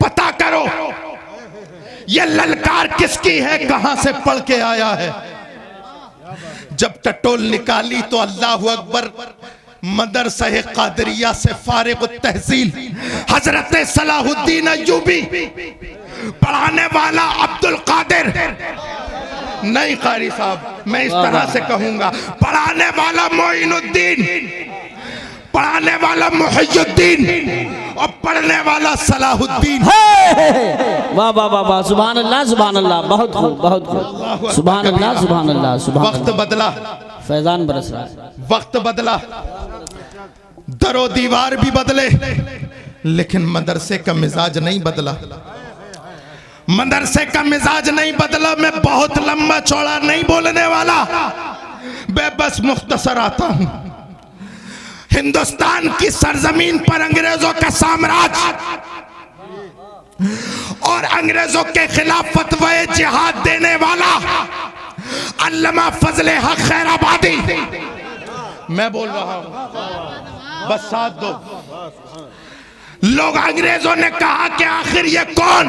पता करो ये ललकार किसकी है, कहां से पढ़ के आया है। जब टटोल निकाली तो अल्लाह अकबर, मदरसा कादरिया से फारिग तहसील हजरत सलाहुद्दीन अय्यूबी, पढ़ाने वाला अब्दुल कादिर, नहीं कारी साहब मैं इस तरह से कहूंगा, पढ़ाने वाला मोइनुद्दीन, पढ़ाने वाला मुहियुद्दीन और पढ़ने वाला सलाहुद्दीन। वाह वाह वाह वाह, सुभान अल्लाह, सुभान अल्लाह, बहुत खूब, बहुत खूब, सुभान अल्लाह, सुभान अल्लाह, सुभान अल्लाह। वक्त बदला, फैजान बरस रहा है, वक्त बदला, दरो दीवार भी बदले, लेकिन मदरसे का मिजाज नहीं बदला। मदरसे का मिजाज नहीं बदला। मैं बहुत लंबा चौड़ा नहीं बोलने वाला, मैं बस मुख्तसर आता हूं। हिंदुस्तान की सरजमीन पर अंग्रेजों का साम्राज्य और अंग्रेजों के खिलाफ फतवाए जिहाद देने वाला अल्लामा फजले हक खैराबादी, मैं बोल रहा हूं, बस साथ दो। लोग अंग्रेजों ने कहा कि आखिर ये कौन,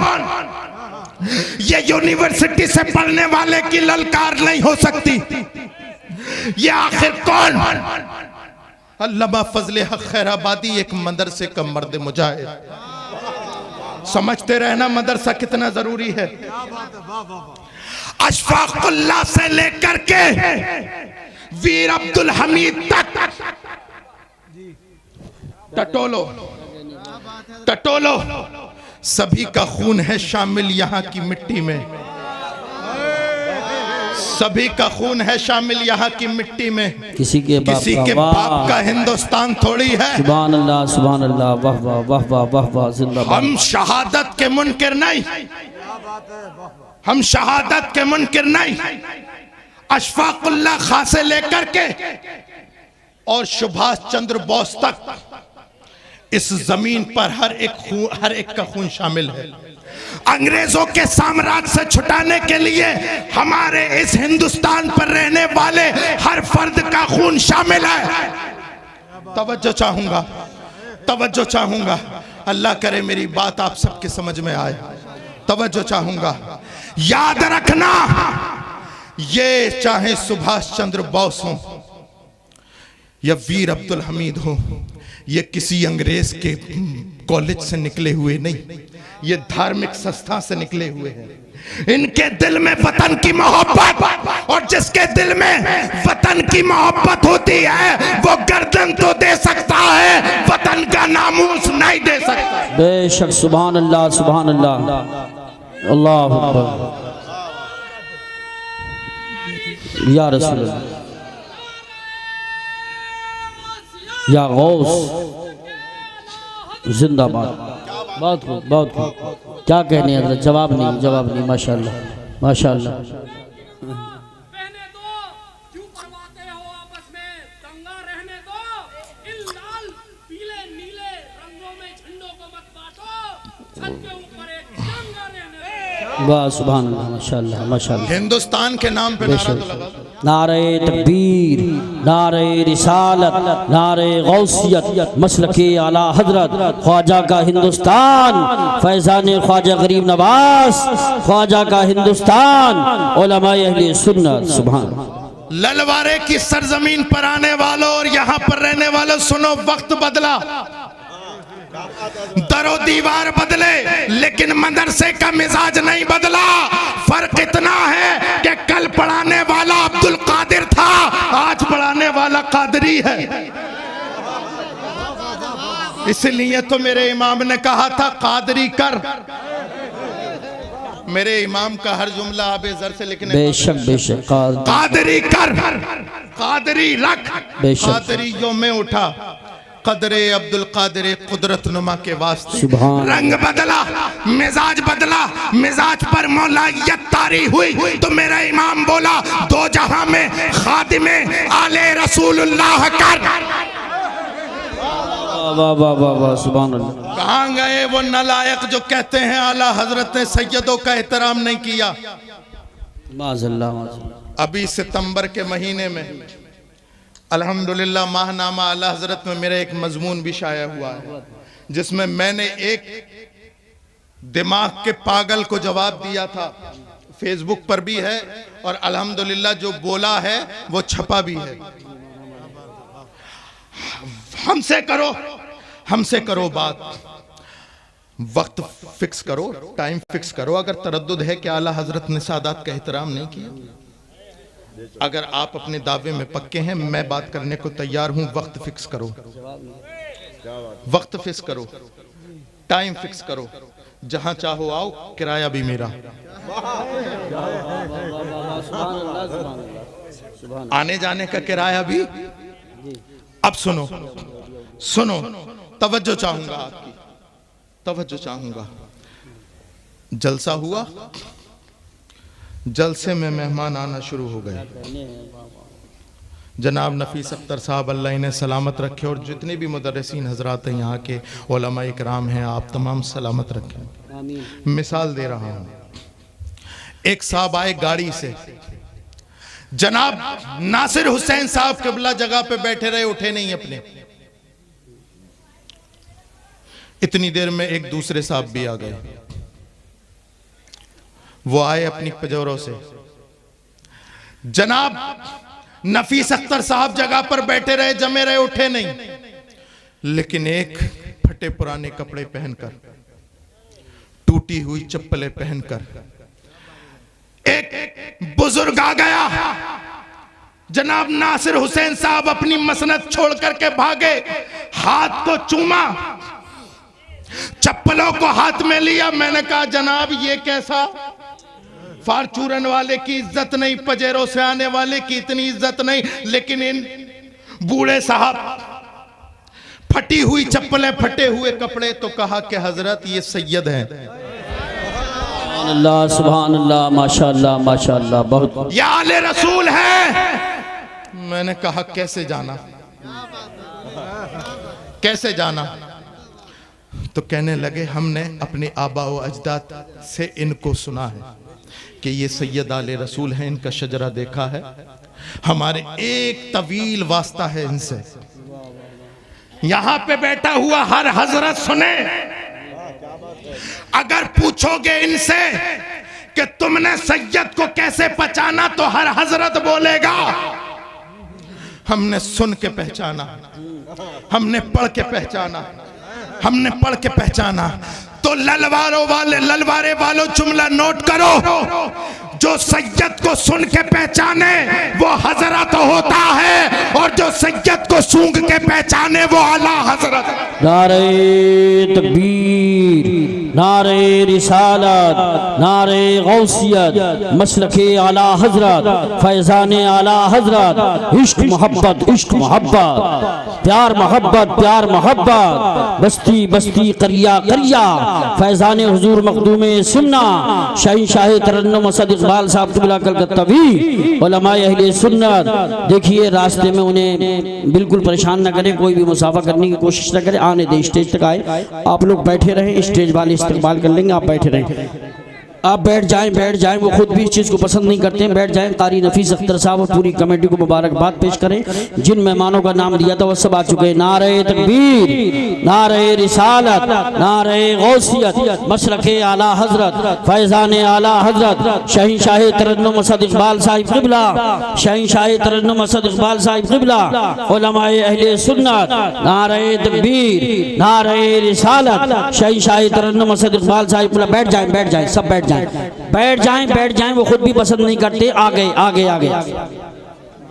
ये यूनिवर्सिटी से पढ़ने वाले की ललकार नहीं हो सकती, ये आखिर कौन। अल्लामा फजले हक खैराबादी एक मदरसे का मर्द मुजाहिद। समझते रहना मदरसा कितना जरूरी है। अशफाकुल्लाह से लेकर के वीर अब्दुल हमीद तक, टटोलो टटोलो सभी का खून है शामिल यहाँ की मिट्टी में, सभी का खून है शामिल यहाँ की मिट्टी में। किसी के बाप का हिंदुस्तान थोड़ी है। सुभान अल्लाह, सुभान अल्लाह, वाह वाह वाह वाह वाह वाह, जिंदाबाद। हम शहादत के मुनकिर नहीं, हम शहादत के मुनकिर नहीं। अशफाकुल्लाह खां से लेकर के और सुभाष चंद्र बोस तक इस जमीन पर हर एक का खून शामिल है। अंग्रेजों के साम्राज्य से छुटाने के लिए हमारे इस हिंदुस्तान पर रहने वाले हर फर्द का खून शामिल है। तवज्जो चाहूंगा, तवज्जो चाहूंगा, अल्लाह करे मेरी बात आप सबके समझ में आए। तवज्जो चाहूंगा, याद रखना, ये चाहे सुभाष चंद्र बोस हो या वीर अब्दुल हमीद हो, ये किसी अंग्रेज के कॉलेज से निकले हुए नहीं, ये धार्मिक संस्था से निकले हुए हैं। इनके दिल में वतन की मोहब्बत, और जिसके दिल में वतन की मोहब्बत होती है वो गर्दन तो दे सकता है, वतन का नामूस नहीं दे सकता। बेशक, सुभान अल्लाह, सुभान अल्लाह, अल्लाह अकबर, या रसूल अल्लाह, या गौस, जिंदाबाद। बहुत खूब, बहुत खूब, क्या कहने हजरत, जवाब नहीं, जवाब नहीं, माशाअल्लाह, माशाअल्लाह। रहने दो, क्यों करवाते हो आपस में दंगा, रहने दो, इन लाल पीले नीले रंगों में झंडों को मत बांटो, छत के ऊपर एक दंगा रहने दो। वाह, सुभान अल्लाह, माशाअल्लाह, माशाअल्लाह। हिंदुस्तान के नाम पे नारा तो लगा। नारे तकबीर, नारे रिसालत, नारे गौसियत, मसलके आला हजरत, ख्वाजा का हिंदुस्तान, फैजान ख्वाजा गरीब नवाज, ख्वाजा का हिंदुस्तान, उलमाए अहले सुन्नत। सुभान। ललवारे की सरजमीन पर आने वालों और यहाँ पर रहने वालों, सुनो, वक्त बदला, दरो दीवार बदले, लेकिन मदरसे का मिजाज नहीं बदला। फर्क इतना है कि कल पढ़ाने वाला अब्दुल कादिर था, आज पढ़ाने वाला कादरी है। इसलिए तो मेरे इमाम ने कहा था कादरी कर। मेरे इमाम का हर जुमला आप जर से लिखने बेशक बेशक कादरी कर, कादरी रख, बेशक। कादरियों में उठा कदरे अब्दुल कादिर कुदरत नुमा के वास्ते। सुभान रंग बदला, मिजाज बदला, मिजाज पर मौलायत तारी हुई तो मेरा इमाम बोला दो जहां में खादिमे आले रसूलुल्लाह कर। वाह वाह वाह वाह सुभान अल्लाह। कहां गए वो नालायक जो कहते हैं आला हजरत ने सैयदों का एहतराम नहीं किया। माज़अल्लाह माज़अल्लाह। अभी सितंबर के महीने में अल्हम्दुलिल्लाह माहनामा आला हजरत में मेरा एक मजमून भी शाया हुआ है जिसमें मैंने एक दिमाग के पागल को जवाब दिया था। फेसबुक पर भी है और अल्हम्दुलिल्लाह जो बोला है वो छपा भी है। हमसे करो बात, वक्त फिक्स करो, टाइम फिक्स करो। अगर तरद्दुद है कि आला हजरत ने सादात का एहतराम नहीं किया, अगर आप अपने दावे में पक्के हैं, मैं बात करने को तैयार हूं। वक्त फिक्स करो, वक्त फिक्स करो, टाइम फिक्स करो, जहां चाहो आओ, किराया भी मेरा। आने जाने का किराया भी। अब सुनो सुनो, तवज्जो चाहूंगा आपकी, तवज्जो चाहूंगा। जलसा हुआ, जलसे में मेहमान आना शुरू हो गए। जनाब नफीस अख्तर साहब अल्लाह इन्हें सलामत रखे और जितने भी मुदर्रिसीन हजरात हैं, यहाँ के उलमा इकराम हैं, आप तमाम सलामत रखें। मिसाल दे रहा हूँ। एक साहब आए गाड़ी से, जनाब नासिर हुसैन साहब किबला जगह पे बैठे रहे, उठे नहीं अपने। इतनी देर में एक दूसरे साहब भी आ गए। वो आए अपनी पजौरों से। जनाब नफीस अख्तर साहब जगह पर बैठे रहे, जमे रहे, उठे नहीं। लेकिन एक फटे पुराने कपड़े पहनकर, टूटी हुई चप्पलें पहनकर एक बुजुर्ग आ गया। जनाब नासिर हुसैन साहब अपनी मसनद छोड़ करके भागे, हाथ को चूमा, चप्पलों को हाथ में लिया। मैंने कहा जनाब ये कैसा? फार्चूरन वाले की इज्जत नहीं, पजेरों से आने वाले की इतनी इज्जत नहीं, लेकिन इन बूढ़े साहब फटी हुई चप्पलें, फटे हुए कपड़े। तो कहा कि हजरत ये सैयद हैं। अल्लाह सुभान अल्लाह, माशाअल्लाह माशाअल्लाह, बहुत। या आले रसूल है। मैंने कहा कैसे जाना, कैसे जाना? तो कहने लगे हमने अपने आबा व अजदाद से इनको सुना है कि ये सैयद आले रसूल हैं, इनका शजरा देखा है, हमारे एक तवील वास्ता है इनसे। यहां पे बैठा हुआ हर हजरत सुने, अगर पूछोगे इनसे कि तुमने सैयद को कैसे पहचाना, तो हर हजरत बोलेगा हमने सुन के पहचाना, हमने पढ़ के पहचाना, हमने पढ़ के पहचाना। तो ललवारे वालों जुमला नोट करो, जो सैयद को सुन के पहचाने वो हजरत होता है, और जो सैयद को सूंघ के पहचाने वो आला हजरत। नारे तकबीर, नारे रिसालत, नारे गौसियत, मसलके आला हजरत, फैजाने आला हजरत, इश्क मोहब्बत, इश्क मोहब्बत, प्यार मोहब्बत, प्यार मोहब्बत, बस्ती बस्ती, करिया करिया, फैजाने हुजूर मखदूमे सुन्ना, शहंशाह तरन्नुम असद इकबाल साहब क़िबला कलकत्तावी, उलमाए अहले सुन्नत। देखिए रास्ते में उन्हें बिल्कुल परेशान न करें, कोई भी मुसाफा करने की कोशिश न करें, आने दें, स्टेज तक आए। आप लोग बैठे रहें, स्टेज वाले इस्तेकबाल कर लेंगे, आप बैठे रहें। आप बैठ जाएं, वो खुद भी इस चीज़ को पसंद नहीं करते हैं, बैठ जाएं। कारी नफीस अख्तर साहब और पूरी कमेटी को मुबारकबाद पेश करें। जिन मेहमानों का नाम दिया था वो सब आ चुके हैं। नारे तकबीर, नारे रिसालत, नारे गौसियत, मसलके आला हजरत, फैजाने आला हजरत, शहंशाह तरन्नुम असद इकबाल साहिब क़िबला, शहंशाह तरन्नुम असद इकबाल साहिब क़िबला, उलमाए अहले सुन्नत। नारे तकबीर, नारे रिसालत, शहंशाह तरन्नुम असद इकबाल साहिब क़िबला। बैठ जाएं, सब बैठ जाएं, वो खुद भी पसंद नहीं करते। आगे आगे आगे।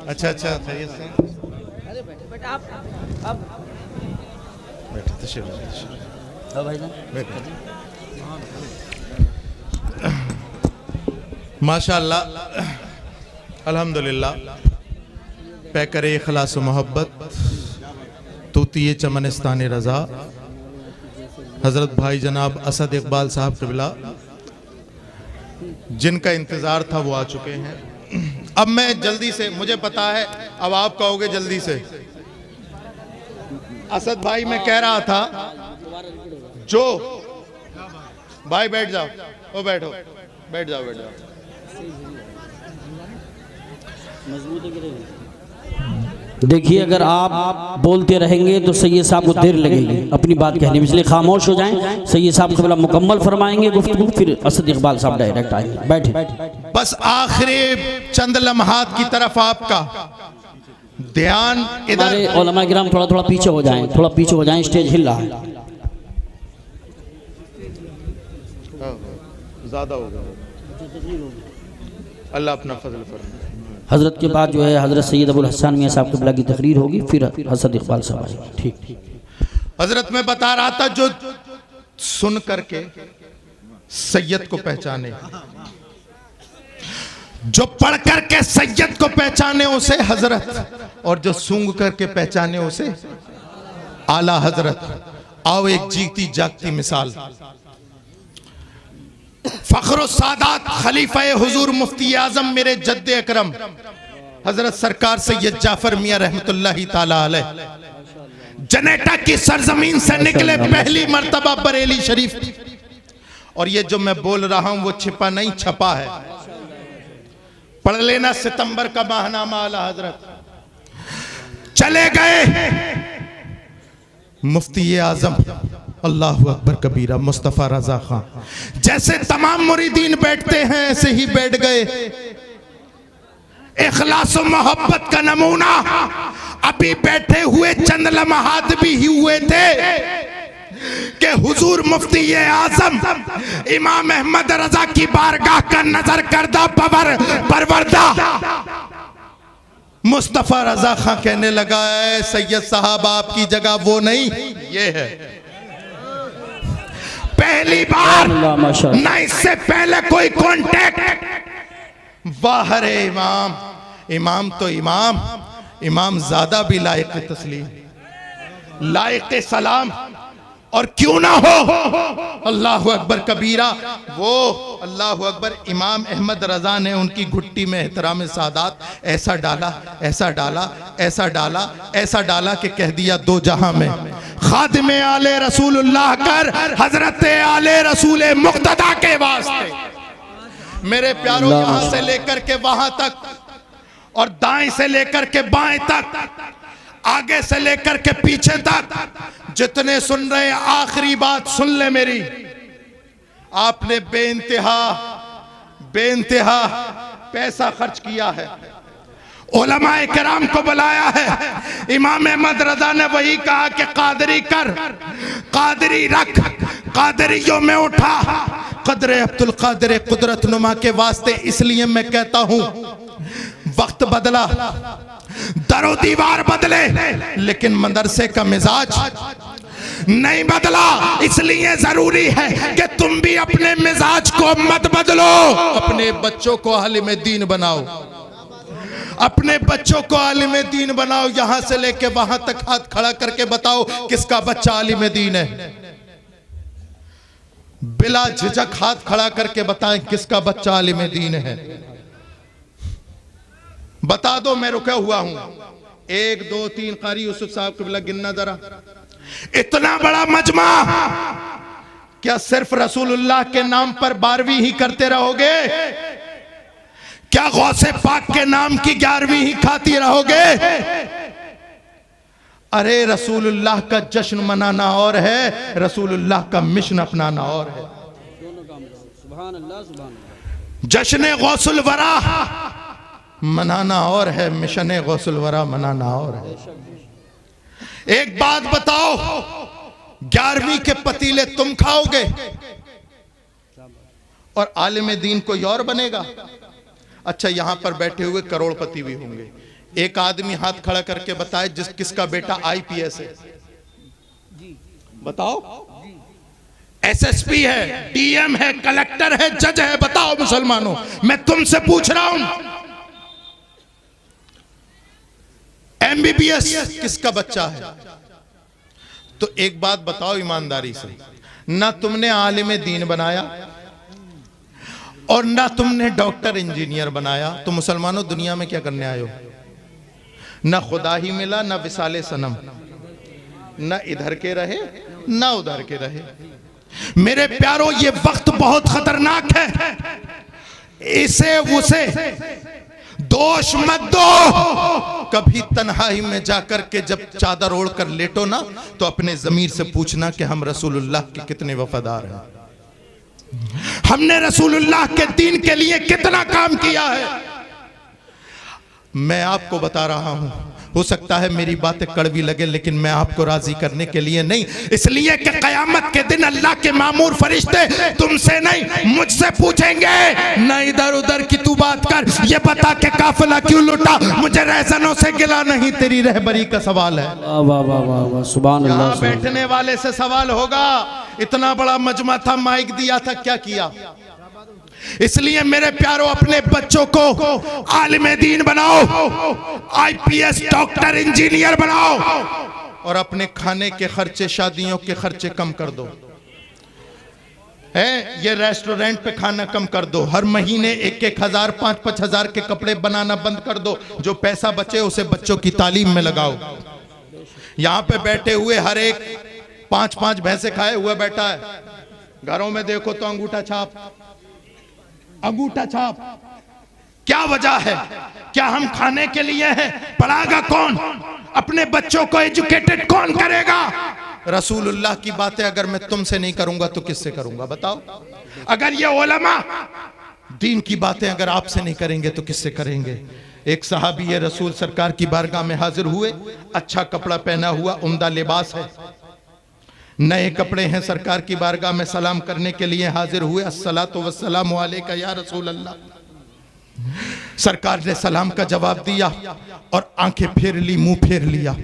अच्छा, माशाअल्लाह, अल्हम्दुलिल्लाह। पैकर इखलास मोहब्बत तूतिए चमनिस्तान रज़ा हज़रत भाई जनाब असद इकबाल साहब क़िबला, जिनका इंतज़ार था वो आ चुके हैं। अब मैं जल्दी से, मुझे पता है अब आप कहोगे जल्दी से, असद भाई मैं कह रहा था जो भाई बैठ जाओ, ओ बैठो, बैठ जाओ, बैठ जाओ। देखिए, अगर आप बोलते रहेंगे तो सैयद साहब को देर लगेगी अपनी बात कहने में, इसलिए खामोश हो जाएं। सैयद साहब क़िबला मुकम्मल फरमाएंगे गुफ्तगू, फिर असद इकबाल साहब डायरेक्ट आएंगे। बैठे। बस आखिरी चंद लम्हात की तरफ आपका ध्यान इधर। हमारे उलमा किराम थोड़ा थोड़ा पीछे हो जाएं, थोड़ा पीछे हो जाएं, स्टेज हिल रहा है। ज्यादा हो गया, अल्लाह अपना फजल फरमाए। हजरत के बाद जो है हजरत सैयद अबुल हसन मियां साहब क़िबला की तकरीर होगी, फिर असद इकबाल साहब आएंगे। ठीक। हजरत मैं बता रहा था, जो सुन करके सैयद को पहचाने, जो पढ़ करके सैयद को पहचाने उसे हजरत, और जो सूंघ करके पहचाने उसे आला हजरत। आओ एक जीती जागती मिसाल, फख्र सादात खलीफा हुजूर मुफ्ती आजम मेरे जद्दे अकरम हजरत सरकार सैयद जाफर मियां रहमतुल्लाही ताला अलैह, जनेटा की सरजमीन से निकले पहली मर्तबा बरेली शरीफ। और ये जो मैं बोल रहा हूं वो छिपा नहीं छपा है, पढ़ लेना सितंबर का माहनामा आला हजरत। चले गए मुफ्ती आजम अल्लाहु अकबर कबीरा मुस्तफ़ा रजा खान, जैसे तमाम मुरीदीन बैठते हैं ऐसे ही बैठ गए। इखलास और मोहब्बत का नमूना अभी बैठे हुए चंद लम्हात भी हुए थे कि हुजूर मुफ्ती आजम इमाम अहमद रजा की बारगाह का नजर करदा परवरदा मुस्तफ़ा रजा खां कहने लगा है, सैयद साहब आपकी जगह वो नहीं ये है। पहली बार ना इससे पहले कोई कांटेक्ट। बाहर है इमाम, इमाम तो इमाम, इमाम ज्यादा भी लायक तस्लीम, लायक सलाम, और क्यों ना हो अल्लाह अकबर कबीरा। वो अल्लाह अकबर इमाम अहमद रजा ने उनकी घुट्टी में एहतराम सादात ऐसा डाला, ऐसा डाला, ऐसा डाला, ऐसा डाला कि कह दिया दो जहां में खादिमे आले रसूलुल्लाह कर हजरत आले रसूल मुक्तदा के वास्ते। मेरे प्यारों, यहां से लेकर के वहां तक, और दाएं से लेकर के बाएं तक, आगे से लेकर के पीछे तक, जितने सुन रहे हैं आखिरी बात सुन ले मेरी। आपने बेइंतहा पैसा खर्च किया है, उलमाए किराम को बुलाया है। इमाम अहमद रजा ने वही कहा कि कादरी कर, कादरी रख, कादरियों में उठा, कदरे अब्दुल कादिर कुदरत नुमा के वास्ते। इसलिए मैं कहता हूं वक्त बदला, दरो दीवार बदले, लेकिन मदरसे का मिजाज नहीं बदला। इसलिए जरूरी है कि तुम भी अपने मिजाज को मत बदलो, अपने बच्चों को आलिम दीन बनाओ, अपने बच्चों को आलिम दीन बनाओ। यहां से लेके वहां तक हाथ खड़ा करके बताओ किसका बच्चा आलिम दीन है। बिला झिझक हाथ खड़ा करके बताएं किसका बच्चा आलिम दीन है। बता दो, मैं रुका हुआ हूं। 1 2 3 कारी यूसुफ साहब क़िबला गिनना जरा। इतना बड़ा मजमा, क्या सिर्फ रसूलुल्लाह के नाम पर 12वीं ही करते रहोगे? क्या गौसे पाक के नाम की 11वीं ही खाती रहोगे? अरे रसूलुल्लाह का जश्न मनाना और है, रसूलुल्लाह का मिशन अपनाना और है। जश्न गौसुल वरा मनाना और है, मिशन गौसुल वरा मनाना और है। एक बात बताओ, 11वीं के पतीले तुम खाओगे और आलिम दीन कोई और बनेगा? अच्छा, यहां पर बैठे हुए करोड़पति भी होंगे। एक आदमी हाथ खड़ा करके बताए किसका बेटा IPS है। बताओ। एसएसपी है, डीएम है, कलेक्टर है, जज है। बताओ मुसलमानों, मैं तुमसे पूछ रहा हूं, एमबीबीएस किसका बच्चा है? तो एक बात बताओ ईमानदारी से, ना तुमने आलिम दीन बनाया और ना तुमने डॉक्टर इंजीनियर बनाया, तो मुसलमानों दुनिया में क्या करने आए हो? ना खुदा ही मिला, ना विसाले सनम, ना इधर के रहे ना उधर के रहे। मेरे प्यारों, ये वक्त बहुत खतरनाक है, इसे उसे दोष मत दो। कभी तन्हाई में जाकर के जब चादर ओढ़ कर लेटो ना, तो अपने ज़मीर से पूछना कि हम रसूलुल्लाह के कितने वफादार हैं, हमने रसूलुल्लाह के दीन के लिए कितना काम किया है। मैं आपको बता रहा हूं, हो सकता है मेरी बातें कड़वी लगे, लेकिन मैं आपको राजी करने के लिए नहीं, इसलिए कि क़यामत के दिन अल्लाह के मामूर फरिश्ते तुमसे नहीं मुझसे पूछेंगे, न इधर उधर की तू बात कर, ये बता के काफिला क्यों लुटा, मुझे रहजनों से गिला नहीं, तेरी रहबरी का सवाल है। वाह वाह वाह वाह, सुभान अल्लाह। यहाँ बैठने वाले से सवाल होगा, इतना बड़ा मजमा था, माइक दिया था, क्या किया? इसलिए मेरे प्यारों, अपने बच्चों को आलिम दीन बनाओ, आईपीएस डॉक्टर इंजीनियर बनाओ, और अपने खाने के खर्चे, शादियों के खर्चे कम कर दो। ये रेस्टोरेंट पे खाना कम कर दो, हर महीने 1,000 5,000 के कपड़े बनाना बंद कर दो, जो पैसा बचे उसे बच्चों की तालीम में लगाओ। यहाँ पे बैठे हुए हर एक 5-5 भैंसे खाए हुए बैठा है, घरों में देखो तो अंगूठा छाप, अंगूठा छाप। क्या वजह है? क्या हम खाने के लिए हैं? पढ़ागा कौन? अपने बच्चों को एजुकेटेड कौन करेगा? रसूलुल्लाह की बातें अगर मैं तुमसे नहीं करूंगा तो किससे करूंगा? बताओ। अगर ये उलमा दीन की बातें अगर आपसे नहीं करेंगे तो किससे करेंगे? एक सहाबी ये रसूल सरकार की बारगाह में हाजिर हुए, अच्छा कपड़ा पहना हुआ, उम्दा लिबास है, नए कपड़े हैं, सरकार की बारगाह में सलाम करने के लिए हाजिर हुए। अस्सलातु वस्सलामु अलैका या रसूल अल्लाह। सरकार ने सलाम का जवाब दिया और आंखें फेर ली, मुंह फेर लिया।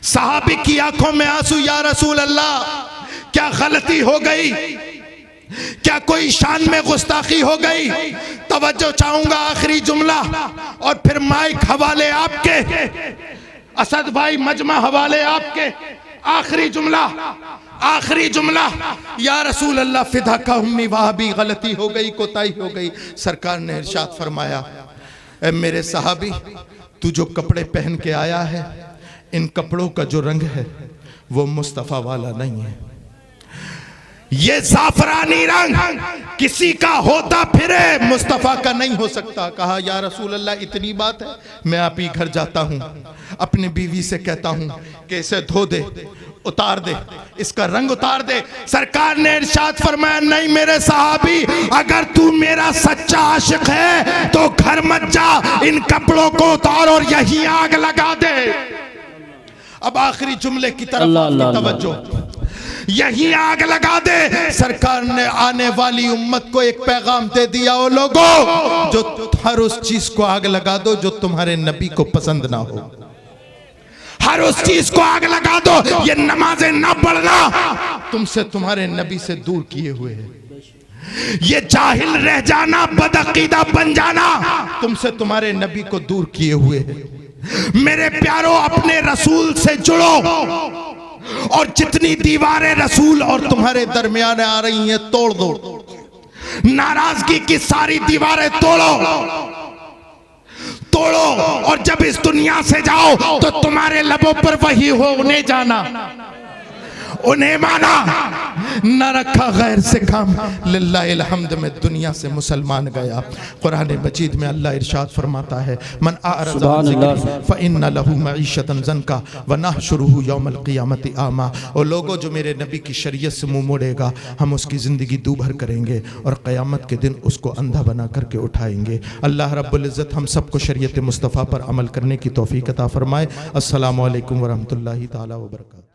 सहाबी की आंखों में आंसू, या रसूल अल्लाह, क्या गलती हो गई? क्या कोई शान में गुस्ताखी हो गई? तवज्जो चाहूंगा, आखिरी जुमला और फिर माइक हवाले आपके, असद भाई मजमा हवाले आपके। आखिरी जुमला, आखिरी जुमला, या रसूल अल्लाह फिदा का उम्मी, वहां भी गलती हो गई, कोताही हो गई। सरकार ने इरशाद फरमाया, ए मेरे सहाबी, तू जो कपड़े पहन के आया है, इन कपड़ों का जो रंग है वो मुस्तफ़ा वाला नहीं है। ये जाफरानी रंग किसी का होता फिरे, मुस्तफ़ा का नहीं हो सकता। कहा, या रसूल अल्लाह, इतनी बात है? मैं आप ही घर जाता हूँ, अपनी बीवी से कहता हूँ कि इसे धो दे, उतार दे, इसका रंग उतार दे। सरकार ने इरशाद फरमाया, नहीं मेरे सहाबी, अगर तू मेरा सच्चा आशिक है तो घर मत जा, इन कपड़ों को उतार और यही आग लगा दे। अब आखिरी जुमले की तरफ तवज्जो, यही आग लगा दे। सरकार ने आने वाली उम्मत को एक पैगाम दे दिया, ओ लोगों, जो हर उस चीज को आग लगा दो जो तुम्हारे नबी को पसंद ना हो, हर उस चीज को आग लगा दो। ये नमाजें ना पढ़ना तुमसे तुम्हारे नबी से दूर किए हुए है, ये जाहिल रह जाना, बदअकीदा बन जाना तुमसे तुम्हारे नबी को दूर किए हुए है। मेरे प्यारों, अपने रसूल से जुड़ो और जितनी दीवारें रसूल और तुम्हारे दरमियान आ रही हैं तोड़ दो। नाराजगी की सारी दीवारें तोड़ो, तोड़ो, और जब इस दुनिया से जाओ तो तुम्हारे लबों पर वही हो, उन्हें जाना, उन्हें माना, न रखा गैर से काम। लिल्लाहिल हम्द में दुनिया से मुसलमान गया। कुरान मजीद में अल्लाह इरशाद फरमाता है, मन आरज़ अन ज़िक्री फ़इन्न लहू मईशतन ज़न्का व नहशुरुहु यौमल क़ियामति आमा। और लोगों, जो मेरे नबी की शरीयत से मुंह मोड़ेगा, हम उसकी ज़िंदगी दूभर करेंगे और क़यामत के दिन उसको अंधा बना करके उठाएंगे। अल्लाह रब्बुल इज़्ज़त हम सबको शरीयत मुस्तफ़ा पर अमल करने की तौफ़ीक़ अता फ़रमाए। अस्सलामु अलैकुम व रहमतुल्लाहि तआला व बरकातहू।